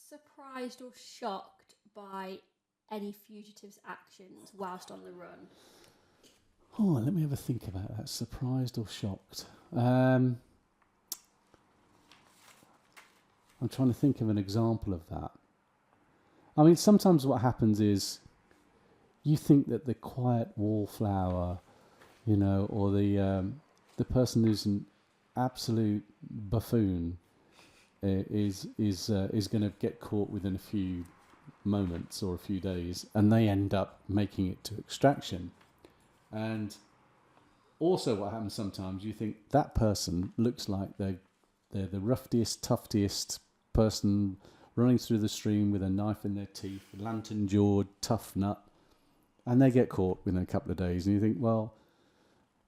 surprised or shocked by any fugitive's actions whilst on the run? Oh, let me have a think about that. Surprised or shocked? I'm trying to think of an example of that. I mean, sometimes what happens is you think that the quiet wallflower, or the person who's an absolute buffoon is going to get caught within a few moments or a few days, and they end up making it to extraction. And also what happens sometimes, you think that person looks like they're the roughiest, tuftiest person running through the stream with a knife in their teeth, lantern-jawed, tough nut, and they get caught within a couple of days, and you think, well,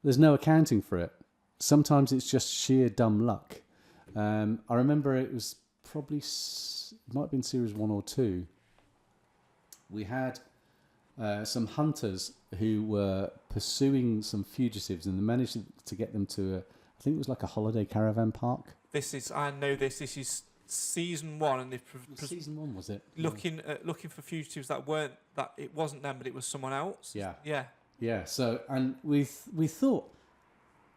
there's no accounting for it. Sometimes it's just sheer dumb luck. I remember it was probably, it might have been series 1 or 2. We had some hunters who were pursuing some fugitives, and they managed to get them to I think it was like a holiday caravan park. I know this is season 1, and season 1 was it? Looking for fugitives that it wasn't them, but it was someone else. Yeah. So, and we thought,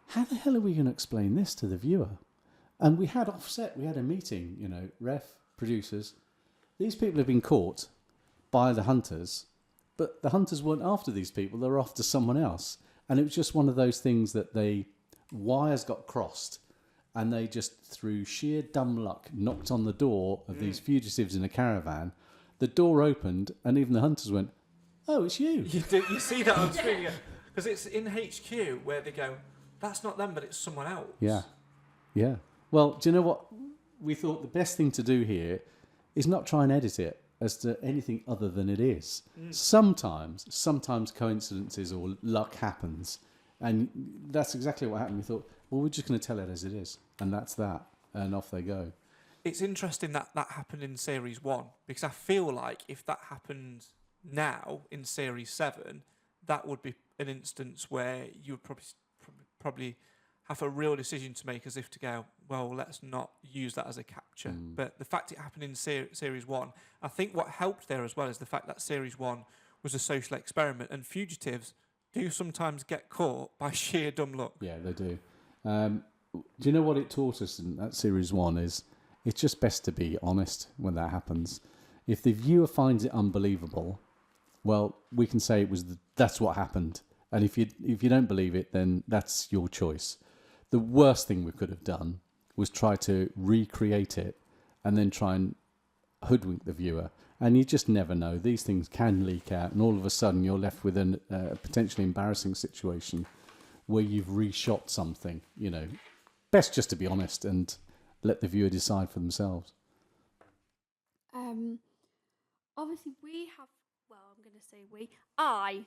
how the hell are we going to explain this to the viewer? And we had a meeting, ref, producers. These people have been caught by the hunters, but the hunters weren't after these people, they were after someone else. And it was just one of those things that wires got crossed, and they just, through sheer dumb luck, knocked on the door of these fugitives in a caravan. The door opened, and even the hunters went, oh, it's you. You see that on screen, because it's in HQ where they go, that's not them, but it's someone else. Yeah. Well, do you know what? We thought the best thing to do here is not try and edit it as to anything other than it is. Sometimes coincidences or luck happens, and that's exactly what happened. We thought, well, we're just going to tell it as it is, and that's that, and off they go. It's interesting that happened in Series 1, because I feel like if that happened now in Series 7, that would be an instance where you would probably have a real decision to make, as if to go, well, let's not use that as a capture. But the fact it happened in Series 1, I think what helped there as well is the fact that Series 1 was a social experiment, and fugitives do sometimes get caught by sheer dumb luck. Yeah, they do. Do you know what it taught us in that Series 1 is it's just best to be honest when that happens. If the viewer finds it unbelievable, well, we can say that's what happened. And if you don't believe it, then that's your choice. The worst thing we could have done was try to recreate it and then try and hoodwink the viewer. And you just never know. These things can leak out, and all of a sudden you're left with a potentially embarrassing situation where you've reshot something. Best just to be honest and let the viewer decide for themselves. Obviously, I'm going to say I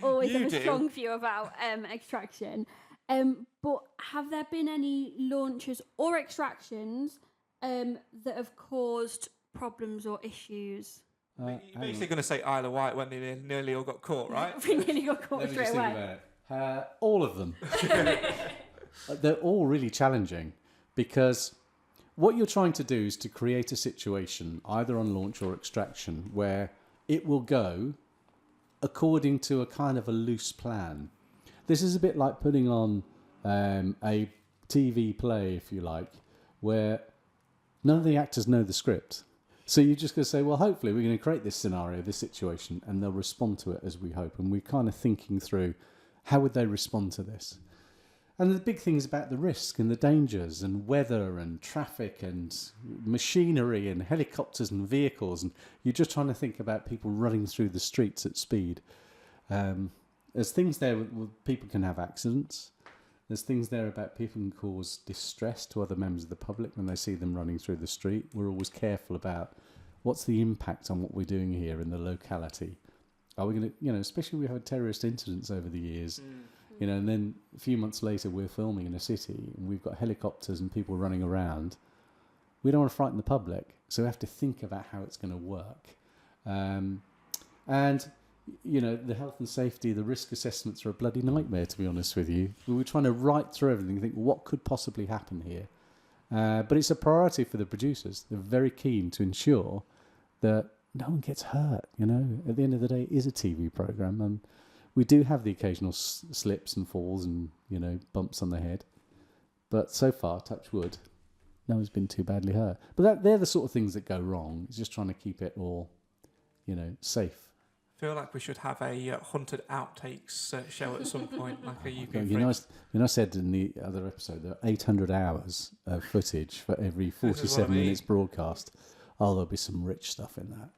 always have a strong view about extraction. But have there been any launches or extractions that have caused problems or issues? You're basically going to say Isle of Wight when they nearly all got caught, right? We nearly got caught straight away. Think about it. All of them. They're all really challenging, because what you're trying to do is to create a situation, either on launch or extraction, where it will go according to a kind of a loose plan. This is a bit like putting on a TV play, if you like, where none of the actors know the script. So you're just going to say, well, hopefully we're going to create this scenario, this situation, and they'll respond to it as we hope. And we're kind of thinking through, how would they respond to this? And the big things about the risk and the dangers and weather and traffic and machinery and helicopters and vehicles. And you're just trying to think about people running through the streets at speed. There's things there where people can have accidents. There's things there about people can cause distress to other members of the public when they see them running through the street. We're always careful about what's the impact on what we're doing here in the locality. Are we going to, especially we've had terrorist incidents over the years, and then a few months later we're filming in a city and we've got helicopters and people running around. We don't want to frighten the public, so we have to think about how it's going to work. The health and safety, the risk assessments are a bloody nightmare, to be honest with you. We were trying to write through everything and think, what could possibly happen here? But it's a priority for the producers. They're very keen to ensure that no one gets hurt. At the end of the day, it is a TV programme, and we do have the occasional slips and falls and, bumps on the head. But so far, touch wood, no one's been too badly hurt. But they're the sort of things that go wrong. It's just trying to keep it all, safe. I feel like we should have a haunted outtakes show at some point, like a UK. I said in the other episode there are 800 hours of footage for every 47 minutes broadcast. Oh, there'll be some rich stuff in that.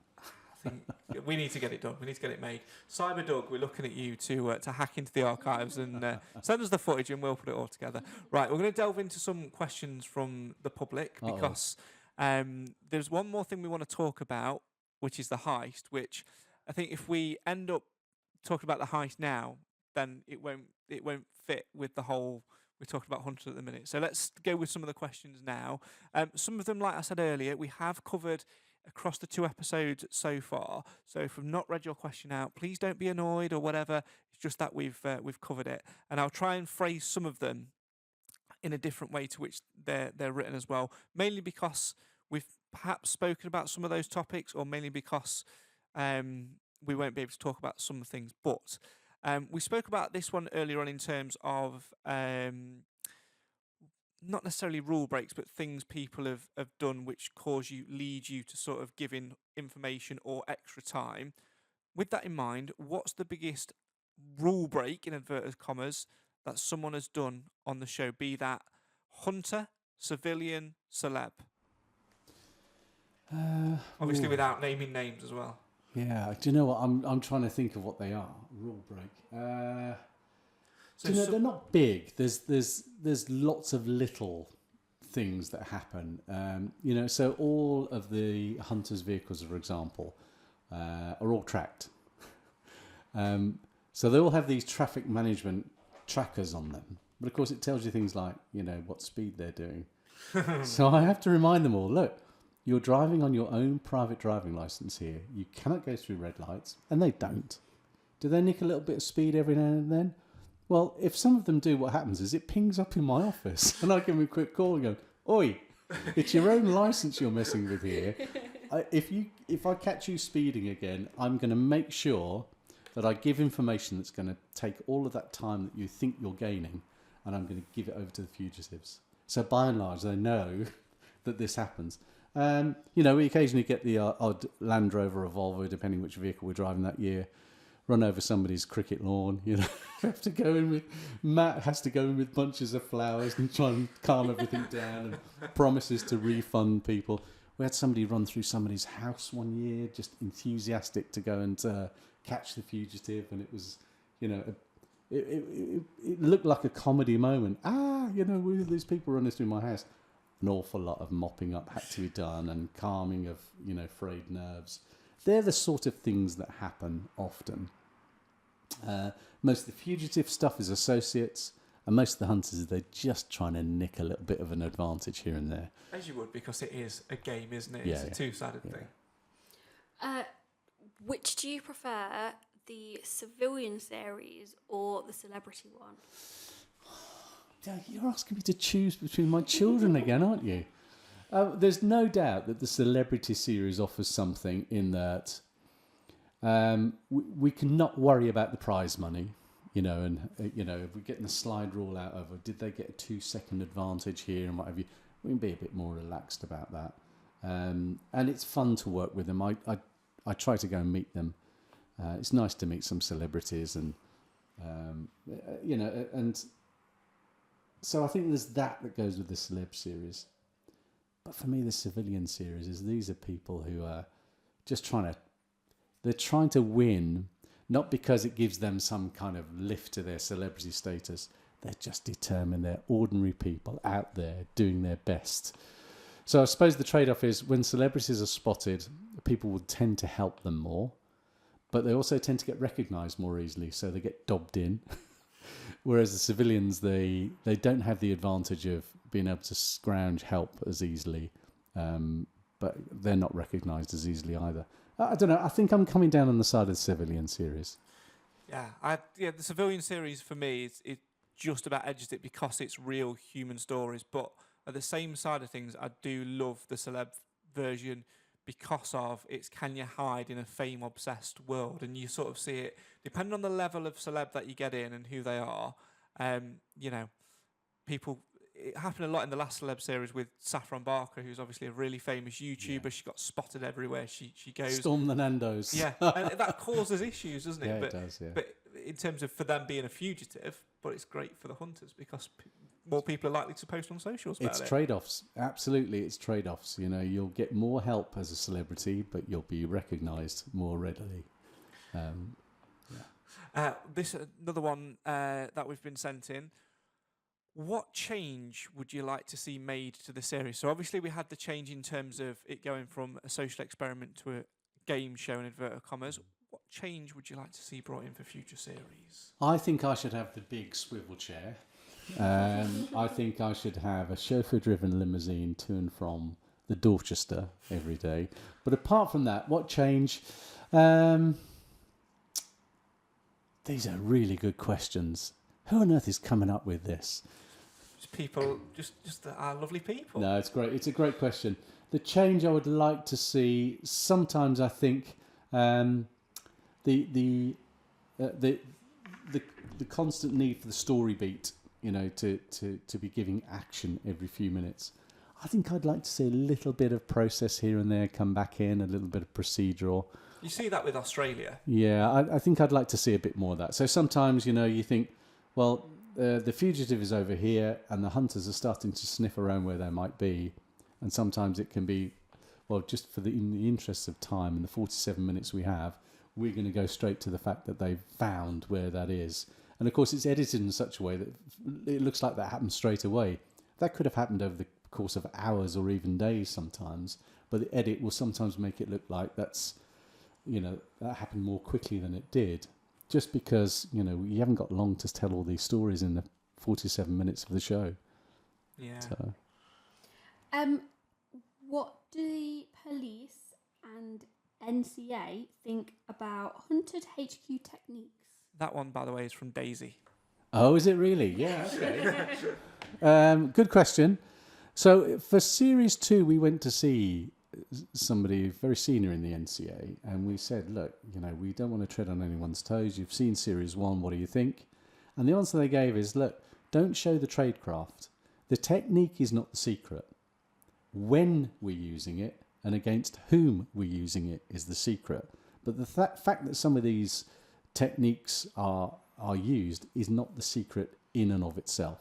I think we need to get it done. We need to get it made. Cyber Doug, we're looking at you to hack into the archives and send us the footage, and we'll put it all together. Right, we're going to delve into some questions from the public because there's one more thing we want to talk about, which is the heist, which I think if we end up talking about the heist now, then it won't fit with the whole. We're talking about Hunter at the minute. So let's go with some of the questions now. Some of them, like I said earlier, we have covered across the 2 episodes so far. So if we've not read your question out, please don't be annoyed or whatever. It's just that we've covered it, and I'll try and phrase some of them in a different way to which they're written as well. Mainly because we've perhaps spoken about some of those topics, or mainly because we won't be able to talk about some things. But we spoke about this one earlier on in terms of not necessarily rule breaks, but things people have done which lead you to sort of giving information or extra time. With that in mind, what's the biggest rule break, in inverted commas, that someone has done on the show, be that hunter, civilian, celeb? Obviously without naming names as well. Yeah, do you know what? I'm trying to think of what they are. Rule break. They're not big. There's lots of little things that happen. So all of the hunters' vehicles, for example, are all tracked. So they all have these traffic management trackers on them. But of course, it tells you things like, what speed they're doing. So I have to remind them all, look, you're driving on your own private driving licence here. You cannot go through red lights, and they don't. Do they nick a little bit of speed every now and then? Well, if some of them do, what happens is it pings up in my office, and I give them a quick call and go, "Oi, it's your own licence you're messing with here. If I catch you speeding again, I'm going to make sure that I give information that's going to take all of that time that you think you're gaining, and I'm going to give it over to the fugitives." So by and large, they know that this happens. We occasionally get the odd Land Rover or Volvo, depending which vehicle we're driving that year, run over somebody's cricket lawn. Have to go in with Matt has to go in with bunches of flowers and try and calm everything down, and promises to refund people. We had somebody run through somebody's house one year, just enthusiastic to go and catch the fugitive, and it was, it looked like a comedy moment. These people running through my house. An awful lot of mopping up had to be done, and calming of frayed nerves. They're the sort of things that happen often. Most of the fugitive stuff is associates, and most of the hunters, they're just trying to nick a little bit of an advantage here and there. As you would, because it is a game, isn't it? Yeah, it's a two-sided thing. Which do you prefer, the civilian series or the celebrity one? You're asking me to choose between my children again, aren't you? There's no doubt that the celebrity series offers something in that we cannot worry about the prize money, and if we're getting the slide rule out over, did they get a 2-second advantage here and what have you, we can be a bit more relaxed about that. And it's fun to work with them. I try to go and meet them. It's nice to meet some celebrities and so I think there's that goes with the celeb series. But for me, the civilian series is these are people who are just they're trying to win, not because it gives them some kind of lift to their celebrity status. They're just determined. They're ordinary people out there doing their best. So I suppose the trade-off is when celebrities are spotted, people will tend to help them more, but they also tend to get recognised more easily, so they get dobbed in. Whereas the civilians, they don't have the advantage of being able to scrounge help as easily, but they're not recognised as easily either. I don't know. I think I'm coming down on the side of the civilian series. Yeah, the civilian series for me it just about edges it because it's real human stories. But at the same side of things, I do love the celeb version because of it's can you hide in a fame-obsessed world, and you sort of see it depending on the level of celeb that you get in and who they are. People. It happened a lot in the last celeb series with Saffron Barker, who's obviously a really famous YouTuber. Yeah. She got spotted everywhere. She goes Storm the Nando's. Yeah, and that causes issues, doesn't it? Yeah, but, it does. Yeah. But in terms of for them being a fugitive, but it's great for the hunters because more people are likely to post on socials about it. It's trade-offs. Absolutely, it's trade-offs. You'll get more help as a celebrity, but you'll be recognised more readily. This another one that we've been sent in. What change would you like to see made to the series? So obviously we had the change in terms of it going from a social experiment to a game show in inverted commas. What change would you like to see brought in for future series? I think I should have the big swivel chair. I think I should have a chauffeur-driven limousine to and from the Dorchester every day. But apart from that, what change? These are really good questions. Who on earth is coming up with this? People, just our lovely people. No, it's great. It's a great question. The change I would like to see. Sometimes I think the constant need for the story beat, to be giving action every few minutes. I think I'd like to see a little bit of process here and there come back in, a little bit of procedural. You see that with Australia. Yeah, I think I'd like to see a bit more of that. So sometimes, you think, well, the fugitive is over here and the hunters are starting to sniff around where they might be. And sometimes it can be, well, just in the interest of time and the 47 minutes we have, we're going to go straight to the fact that they've found where that is. And of course, it's edited in such a way that it looks like that happened straight away. That could have happened over the course of hours or even days sometimes. But the edit will sometimes make it look like that's, that happened more quickly than it did. Just because, you haven't got long to tell all these stories in the 47 minutes of the show. Yeah. So. What do the police and NCA think about hunted HQ techniques? That one, by the way, is from Daisy. Oh, is it really? Yeah, okay. Good question. So for Series 2, we went to see somebody very senior in the NCA, and we said, look, we don't want to tread on anyone's toes. You've seen Series 1, what do you think? And the answer they gave is, look, don't show the tradecraft. The technique is not the secret. When we're using it and against whom we're using it is the secret. But the fact that some of these techniques are used is not the secret in and of itself.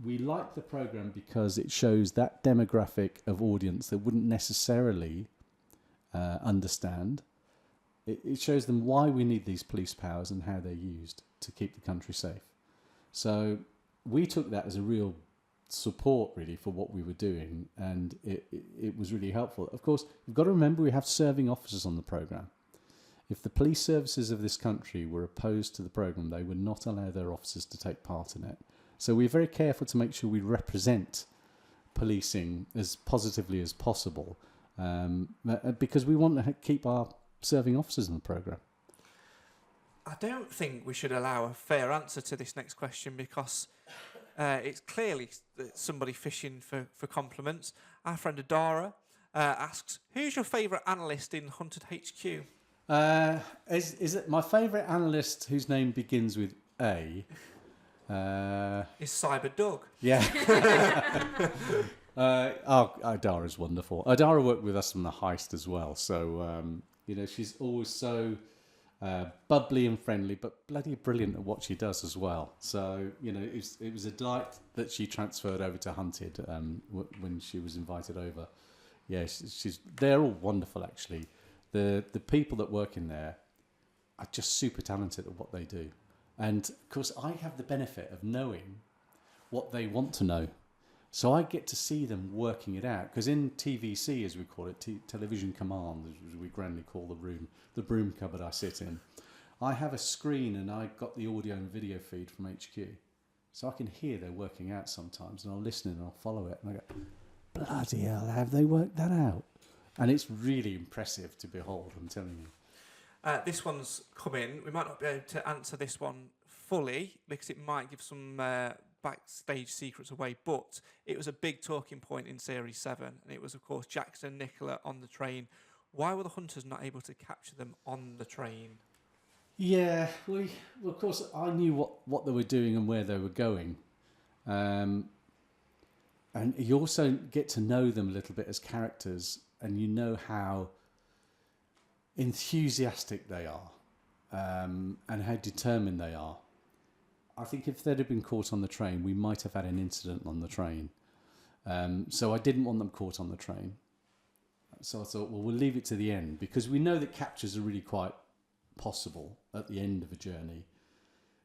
We like the programme because it shows that demographic of audience that wouldn't necessarily understand. It shows them why we need these police powers and how they're used to keep the country safe. So we took that as a real support, really, for what we were doing, and it was really helpful. Of course, you've got to remember we have serving officers on the programme. If the police services of this country were opposed to the programme, they would not allow their officers to take part in it. So we're very careful to make sure we represent policing as positively as possible, because we want to keep our serving officers in the programme. I don't think we should allow a fair answer to this next question because it's clearly somebody fishing for compliments. Our friend Adara asks, who's your favourite analyst in Hunted HQ? Is it my favourite analyst whose name begins with A? Is Cyber Doug? Yeah. Adara's wonderful. Adara worked with us on the heist as well, so she's always so bubbly and friendly, but bloody brilliant at what she does as well. So it was a delight that she transferred over to Hunted when she was invited over. Yeah, they're all wonderful actually. The people that work in there are just super talented at what they do. And of course, I have the benefit of knowing what they want to know. So I get to see them working it out. Because in TVC, as we call it, Television Command, as we grandly call the broom cupboard I sit in, I have a screen and I got the audio and video feed from HQ. So I can hear they're working out sometimes, and I'll listen and I'll follow it. And I go, bloody hell, have they worked that out? And it's really impressive to behold, I'm telling you. This one's come in. We might not be able to answer this one fully because it might give some backstage secrets away, but it was a big talking point in Series 7, and it was, of course, Jackson and Nicola on the train. Why were the hunters not able to capture them on the train? Yeah, well, of course, I knew what they were doing and where they were going. And you also get to know them a little bit as characters, and you know how enthusiastic they are and how determined they are. I think if they'd have been caught on the train, we might have had an incident on the train. So I didn't want them caught on the train. So I thought, well, we'll leave it to the end, because we know that captures are really quite possible at the end of a journey.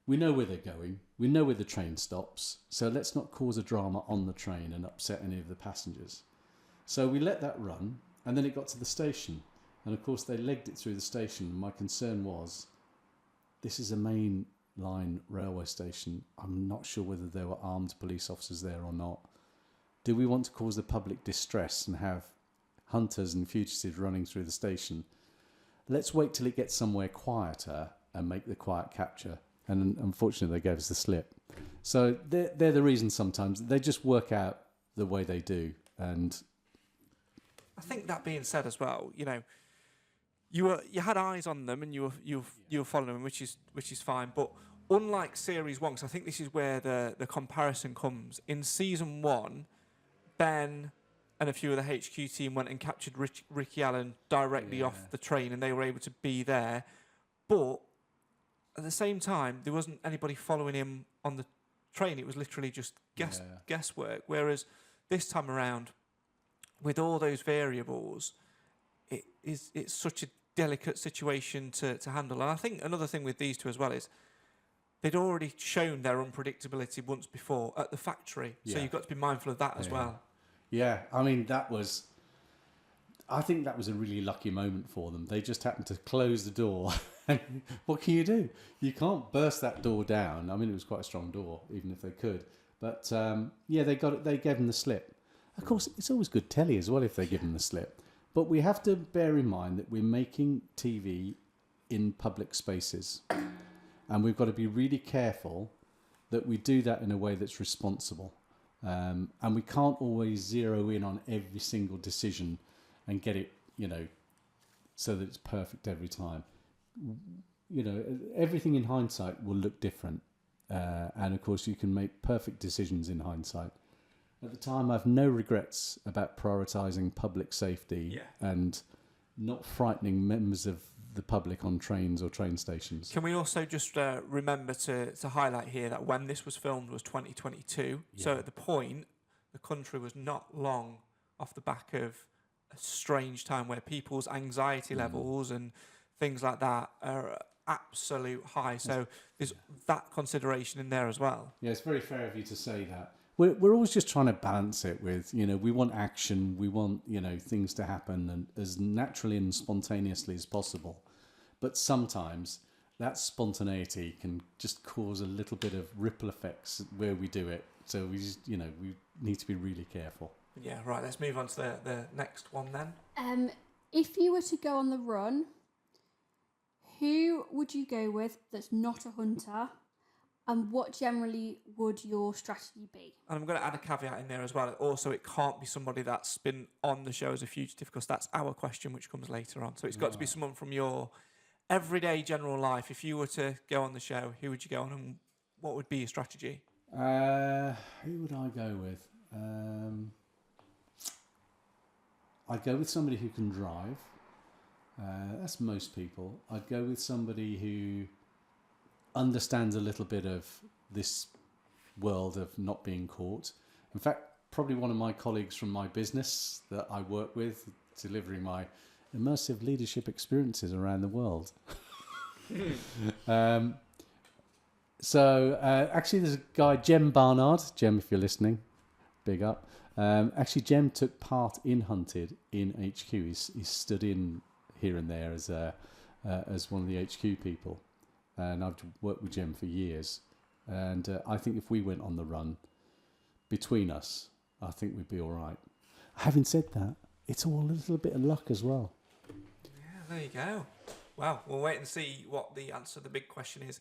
We know where they're going. We know where the train stops. So let's not cause a drama on the train and upset any of the passengers. So we let that run, and then it got to the station. And of course, they legged it through the station. My concern was, this is a main line railway station. I'm not sure whether there were armed police officers there or not. Do we want to cause the public distress and have hunters and fugitives running through the station? Let's wait till it gets somewhere quieter and make the quiet capture. And unfortunately, they gave us the slip. So they're the reason sometimes. They just work out the way they do. And I think that being said as well, you had eyes on them and you were following them, which is fine. But unlike Series 1, because I think this is where the comparison comes. In Season 1, Ben and a few of the HQ team went and captured Ricky Allen directly off the train, and they were able to be there. But at the same time, there wasn't anybody following him on the train. It was literally just guesswork. Whereas this time around, with all those variables, it's such a delicate situation to handle. And I think another thing with these two as well is they'd already shown their unpredictability once before at the factory. So you've got to be mindful of that as well. Yeah, I mean, I think that was a really lucky moment for them. They just happened to close the door. And what can you do? You can't burst that door down. I mean, it was quite a strong door, even if they could. But they got it. They gave them the slip. Of course, it's always good telly as well if they give them the slip. But we have to bear in mind that we're making TV in public spaces. And we've got to be really careful that we do that in a way that's responsible. And we can't always zero in on every single decision and get it, so that it's perfect every time. Everything in hindsight will look different. And of course, you can make perfect decisions in hindsight. At the time, I have no regrets about prioritising public safety and not frightening members of the public on trains or train stations. Can we also just remember to highlight here that when this was filmed was 2022. So at the point, the country was not long off the back of a strange time where people's anxiety levels and things like that are absolute high. So there's that consideration in there as well. Yeah, it's very fair of you to say that. We're always just trying to balance it with, we want action, we want, things to happen and as naturally and spontaneously as possible. But sometimes that spontaneity can just cause a little bit of ripple effects where we do it. So we just, we need to be really careful. Yeah, right. Let's move on to the next one then. If you were to go on the run, who would you go with that's not a hunter? And what generally would your strategy be? And I'm going to add a caveat in there as well. Also, it can't be somebody that's been on the show as a fugitive, because that's our question, which comes later on. So it's got to be someone from your everyday general life, if you were to go on the show, who would you go on and what would be your strategy? Who would I go with? I'd go with somebody who can drive. That's most people. I'd go with somebody who understands a little bit of this world of not being caught. In fact, probably one of my colleagues from my business that I work with, delivering my immersive leadership experiences around the world. Actually, there's a guy, Jem Barnard. Jem, if you're listening, big up. Actually, Jem took part in Hunted in HQ. He's stood in here and there as one of the HQ people. And I've worked with Jem for years. And I think if we went on the run, between us, I think we'd be all right. Having said that, it's all a little bit of luck as well. Yeah, there you go. Well, we'll wait and see what the answer to the big question is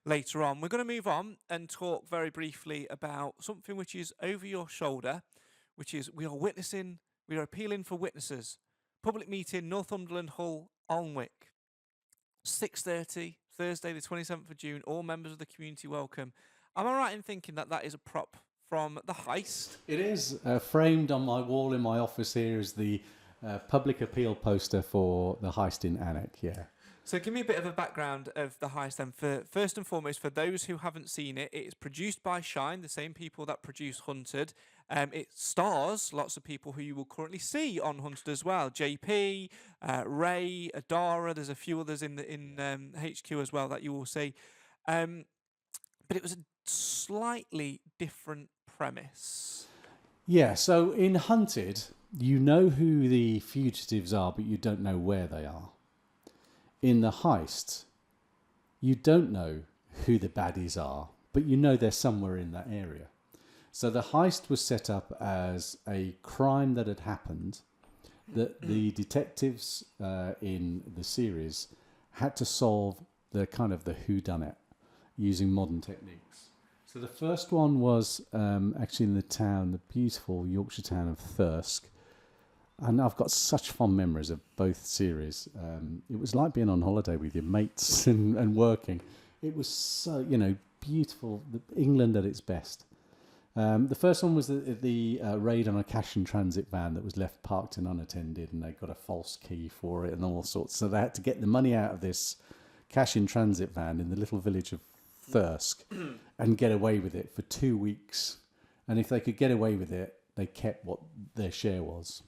later on. We're going to move on and talk very briefly about something which is over your shoulder, which is we are appealing for witnesses. Public meeting, Northumberland Hull, Alnwick. 6:30, Thursday the 27th of June. All members of the community welcome. Am I right in thinking that that is a prop from The Heist? It is. Framed on my wall in my office here is the public appeal poster for The Heist in Alnwick, yeah. So give me a bit of a background of The Heist then. First and foremost, for those who haven't seen it, it's produced by Shine, the same people that produce Hunted. It stars lots of people who you will currently see on Hunted as well. JP, Ray, Adara, there's a few others in HQ as well that you will see. But it was a slightly different premise. Yeah, so in Hunted, you know who the fugitives are, but you don't know where they are. In The Heist, you don't know who the baddies are, but you know they're somewhere in that area. So The Heist was set up as a crime that had happened that the detectives in the series had to solve the kind of the whodunit using modern techniques. So the first one was actually in the beautiful Yorkshire town of Thirsk. And I've got such fond memories of both series. It was like being on holiday with your mates and working. It was so, beautiful. England at its best. The first one was the raid on a cash and transit van that was left parked and unattended, and they got a false key for it and all sorts. So they had to get the money out of this cash in transit van in the little village of Thirsk and get away with it for 2 weeks. And if they could get away with it, they kept what their share was.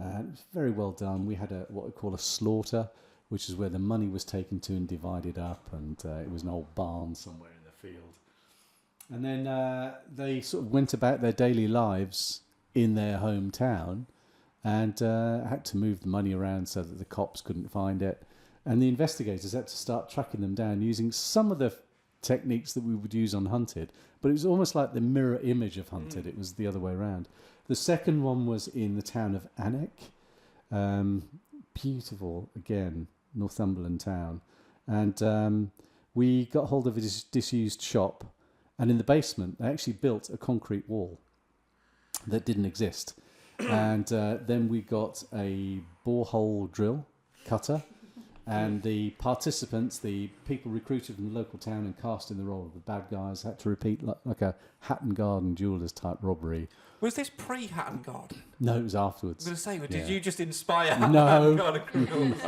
It was very well done. We had what we call a slaughter, which is where the money was taken to and divided up, and it was an old barn somewhere in the field. And then they sort of went about their daily lives in their hometown and had to move the money around so that the cops couldn't find it. And the investigators had to start tracking them down using some of the techniques that we would use on Hunted, but it was almost like the mirror image of Hunted. It was the other way around. The second one was in the town of Alnwick. Beautiful, again, Northumberland town. And we got hold of a disused shop, and in the basement they actually built a concrete wall that didn't exist. And then we got a borehole drill cutter, and the participants, the people recruited from the local town and cast in the role of the bad guys, had to repeat like a Hatton Garden jewellers type robbery. Was this pre-Hatton Garden? No, it was afterwards. I was going to say, did you just inspire Hatton Garden criminals?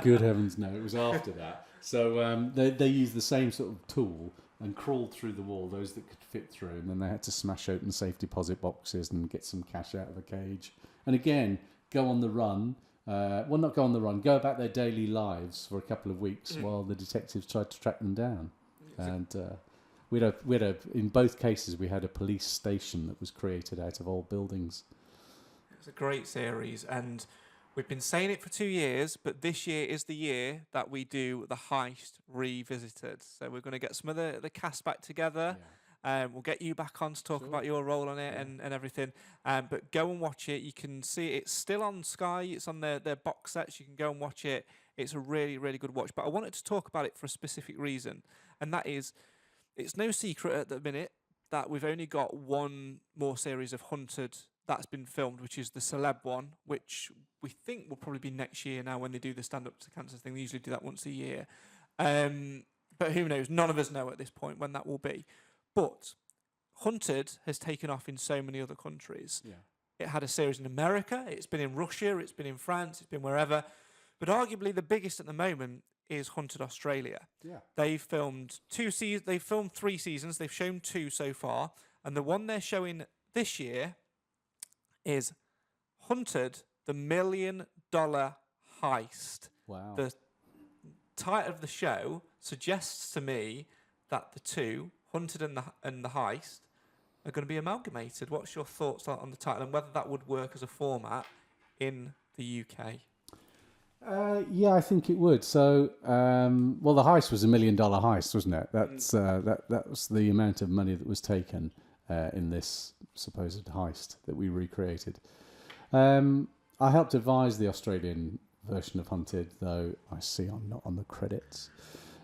Good heavens, no. It was after that. So they used the same sort of tool and crawled through the wall, those that could fit through, and then they had to smash open safe deposit boxes and get some cash out of a cage. And again, go on the run. Not go on the run, go about their daily lives for a couple of weeks while the detectives tried to track them down. And in both cases, we had a police station that was created out of old buildings. It was a great series, and we've been saying it for 2 years, but this year is the year that we do The Heist Revisited. So we're going to get some of the cast back together. Yeah. We'll get you back on to talk about your role on it and everything. But go and watch it. You can see it's still on Sky. It's on their box sets. You can go and watch it. It's a really, really good watch. But I wanted to talk about it for a specific reason, and that is it's no secret at the minute that we've only got one more series of Hunted that's been filmed, which is the celeb one, which we think will probably be next year now when they do the Stand Up to Cancer thing. They usually do that once a year. But who knows? None of us know at this point when that will be. But Hunted has taken off in so many other countries. Yeah. It had a series in America, it's been in Russia, it's been in France, it's been wherever. But arguably the biggest at the moment is Hunted Australia. Yeah. They've filmed 3 seasons, they've shown 2 so far, and the one they're showing this year is Hunted, the $1 Million Heist. Wow. The title of the show suggests to me that the two, Hunted and the Heist, are going to be amalgamated. What's your thoughts on the title and whether that would work as a format in the UK? Yeah, I think it would. So, well, the heist was $1 million heist, wasn't it? That's that was the amount of money that was taken in this supposed heist that we recreated. I helped advise the Australian version of Hunted, though I see I'm not on the credits.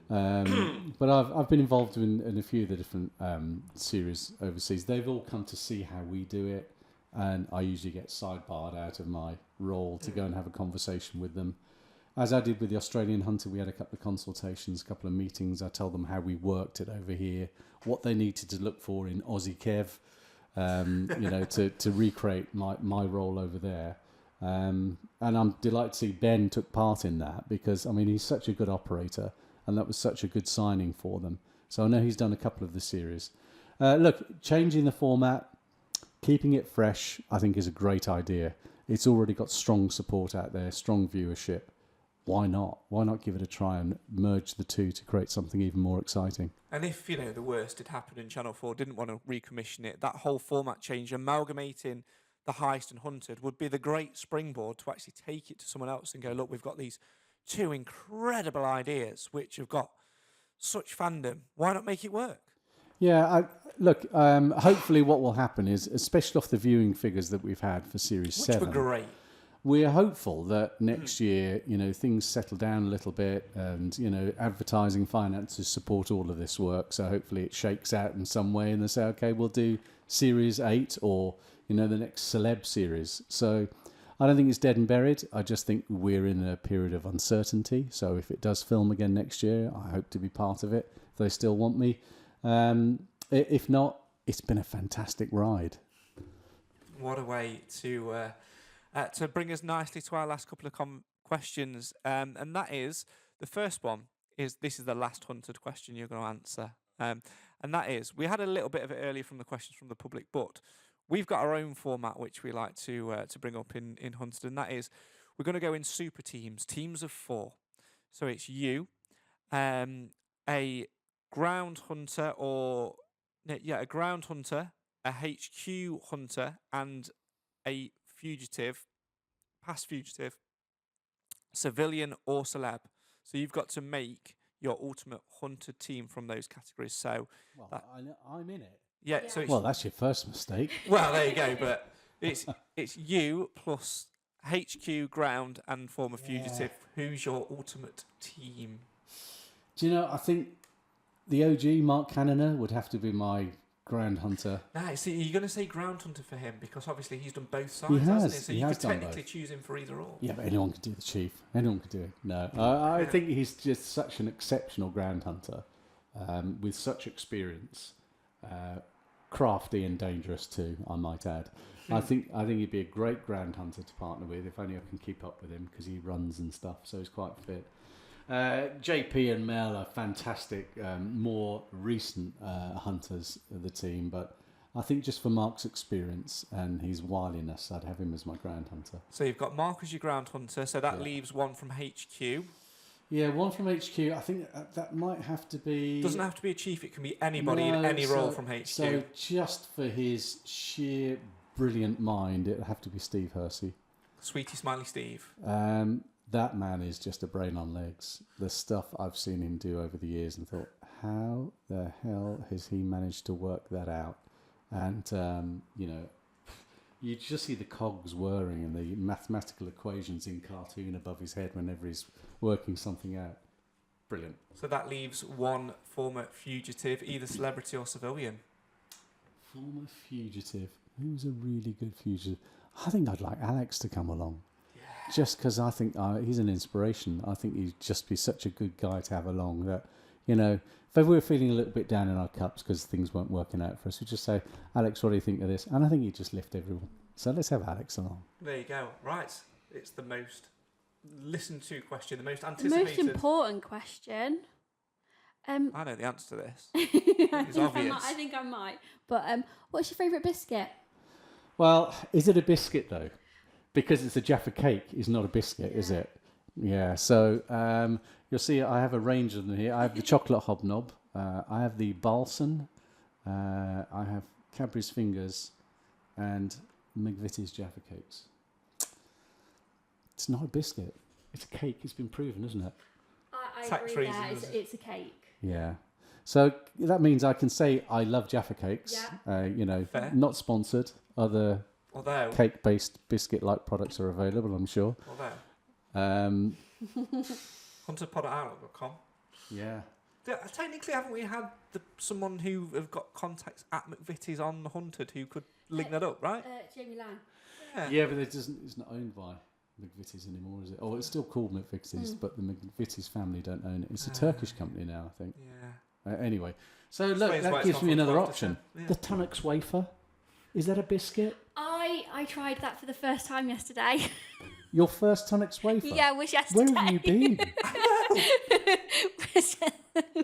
But I've been involved in a few of the different series overseas. They've all come to see how we do it, and I usually get sidebarred out of my role to go and have a conversation with them. As I did with the Australian Hunter, we had a couple of consultations, a couple of meetings. I tell them how we worked it over here, what they needed to look for in Aussie Kev, to recreate my role over there. And I'm delighted to see Ben took part in that because, I mean, he's such a good operator and that was such a good signing for them. So I know he's done a couple of the series. Look, changing the format, keeping it fresh, I think is a great idea. It's already got strong support out there, strong viewership. Why not? Why not give it a try and merge the two to create something even more exciting? And if, the worst did happen and Channel 4 didn't want to recommission it, that whole format change, amalgamating the Heist and Hunted, would be the great springboard to actually take it to someone else and go, look, we've got these 2 incredible ideas which have got such fandom. Why not make it work? Yeah, hopefully what will happen is, especially off the viewing figures that we've had for Series 7... Which were great. We're hopeful that next year, things settle down a little bit and, advertising finances support all of this work. So hopefully it shakes out in some way and they say, okay, we'll do Series 8 or, the next celeb series. So I don't think it's dead and buried. I just think we're in a period of uncertainty. So if it does film again next year, I hope to be part of it if they still want me. If not, it's been a fantastic ride. What a way to bring us nicely to our last couple of questions. And that is, the first one is, this is the last Hunted question you're going to answer. And that is, we had a little bit of it earlier from the questions from the public, but we've got our own format which we like to bring up in Hunted, and that is, we're going to go in super teams of 4. So it's you, a ground hunter a ground hunter, a HQ hunter, and a fugitive, past fugitive, civilian or celeb. So you've got to make your ultimate hunted team from those categories. So I'm in it. Yeah. So it's, well, that's your first mistake. Well, there you go. But it's you plus HQ, ground, and former fugitive. Who's your ultimate team? Do you know? I think the OG Mark Cannoner would have to be my ground hunter. Nah, see, you're going to say ground hunter for him because obviously he's done both sides, he has, hasn't he? So you could technically both. choose him for either or. Yeah, but anyone could do the chief. Anyone could do it. No, I think he's just such an exceptional ground hunter with such experience, crafty and dangerous too, I might add. I think he'd be a great ground hunter to partner with if only I can keep up with him because he runs and stuff, so he's quite fit. JP and Mel are fantastic, more recent hunters of the team, but I think just for Mark's experience and his wiliness, I'd have him as my ground hunter. So you've got Mark as your ground hunter, so that leaves one from HQ. Yeah, one from HQ. I think that might have to be... Doesn't have to be a chief, it can be anybody in any role from HQ. So just for his sheer brilliant mind, it'd have to be Steve Hersey. Sweetie Smiley Steve. That man is just a brain on legs. The stuff I've seen him do over the years and thought, how the hell has he managed to work that out? And, you just see the cogs whirring and the mathematical equations in cartoon above his head whenever he's working something out. Brilliant. So that leaves one former fugitive, either celebrity or civilian. Former fugitive. Who's a really good fugitive? I think I'd like Alex to come along. Just because I think he's an inspiration. I think he'd just be such a good guy to have along that, you know, if we were feeling a little bit down in our cups because things weren't working out for us, we'd just say, Alex, what do you think of this? And I think he'd just lift everyone. So let's have Alex along. There you go. Right. It's the most listened to question, the most anticipated. The most important question. I know the answer to this. It's obvious. I think I might. But what's your favourite biscuit? Well, is it a biscuit though? Because it's a Jaffa cake, is not a biscuit, is it? Yeah. So you'll see I have a range of them here. I have the chocolate hobnob. I have the balsan. I have Cadbury's Fingers and McVitie's Jaffa cakes. It's not a biscuit. It's a cake. It's been proven, isn't it? I agree there. It's a cake. Yeah. So that means I can say I love Jaffa cakes. Yeah. You know, Fair. not sponsored. Other Although cake-based biscuit-like products are available, I'm sure. HuntedPod@outlook.com. Yeah. Technically, haven't we had someone who have got contacts at McVitie's on Hunted who could link that up, right? Jamie Lang. Yeah, but it's not owned by McVitie's anymore, is it? Oh, it's still called McVitie's, but the McVitie's family don't own it. It's a Turkish company now, I think. Yeah. Anyway, so look, that gives me another option. The Tunnocks wafer. Is that a biscuit? I tried that for the first time yesterday. Your first Tunnocks wafer? Yeah, it was yesterday. Where have you been?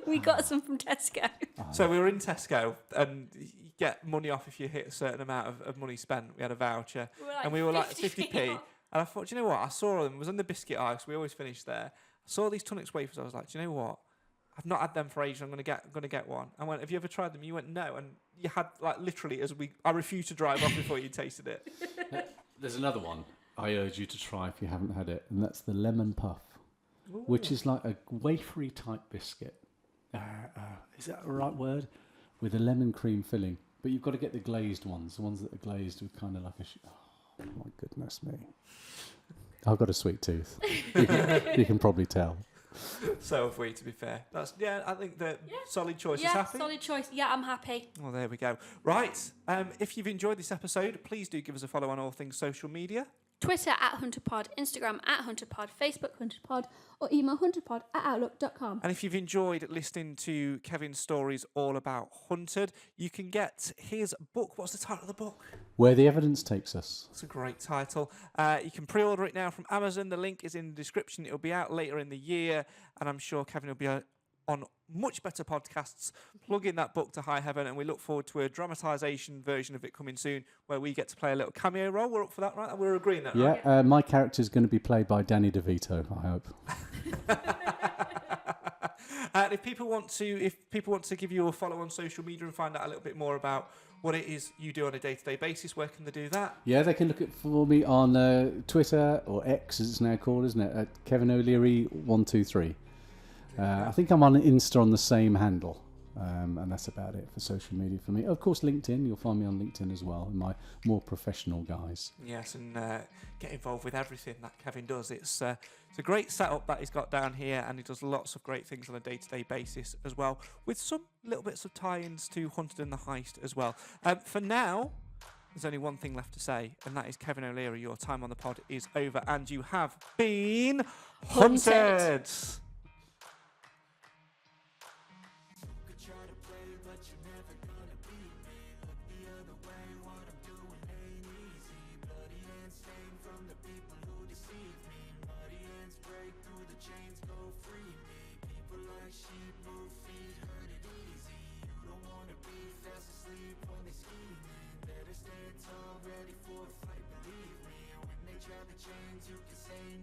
We got some from Tesco. So we were in Tesco, and you get money off if you hit a certain amount of money spent. We had a voucher, and we were like 50p. And I thought, do you know what? I saw them. It was in the biscuit aisle, so we always finish there. I saw these Tunnocks wafers. I was like, do you know what? I've not had them for ages. I'm gonna get one. I went, have you ever tried them? You went, no. And you had like literally I refused to drive off before you tasted it. There's another one I urge you to try if you haven't had it, and that's the lemon puff, which is like a wafery type biscuit. Is that the right word? With a lemon cream filling, but you've got to get the glazed ones. The ones that are glazed with kind of like oh my goodness me! I've got a sweet tooth. You can probably tell. So have we, to be fair. I think the solid choice. Yeah, is happy. solid choice. Yeah, I'm happy. Well, there we go. Right. If you've enjoyed this episode, please do give us a follow on all things social media. Twitter @HuntedPod, Instagram @HuntedPod, Facebook HuntedPod, or email HuntedPod@outlook.com. And if you've enjoyed listening to Kevin's stories all about Hunted, you can get his book. What's the title of the book? Where the Evidence Takes Us. That's a great title. You can pre-order it now from Amazon. The link is in the description. It'll be out later in the year, and I'm sure Kevin will be on much better podcasts plugging that book to high heaven, and we look forward to a dramatisation version of it coming soon where we get to play a little cameo role. We're up for that, right? We're agreeing that, right? Yeah, my character is going to be played by Danny DeVito, I hope. And if people want to give you a follow on social media and find out a little bit more about what it is you do on a day-to-day basis, where can they do that? Yeah, they can look for me on Twitter, or X as it's now called, isn't it? At Kevin O'Leary 123. I think I'm on Insta on the same handle, and that's about it for social media for me. Of course, LinkedIn. You'll find me on LinkedIn as well, my more professional guys. Yes, and get involved with everything that Kevin does. It's a great setup that he's got down here, and he does lots of great things on a day-to-day basis as well, with some little bits of tie-ins to Hunted and the Heist as well. For now, there's only one thing left to say, and that is Kevin O'Leary, your time on the pod is over, and you have been Hunted. Ready for a fight, believe me. When they try to change, you can say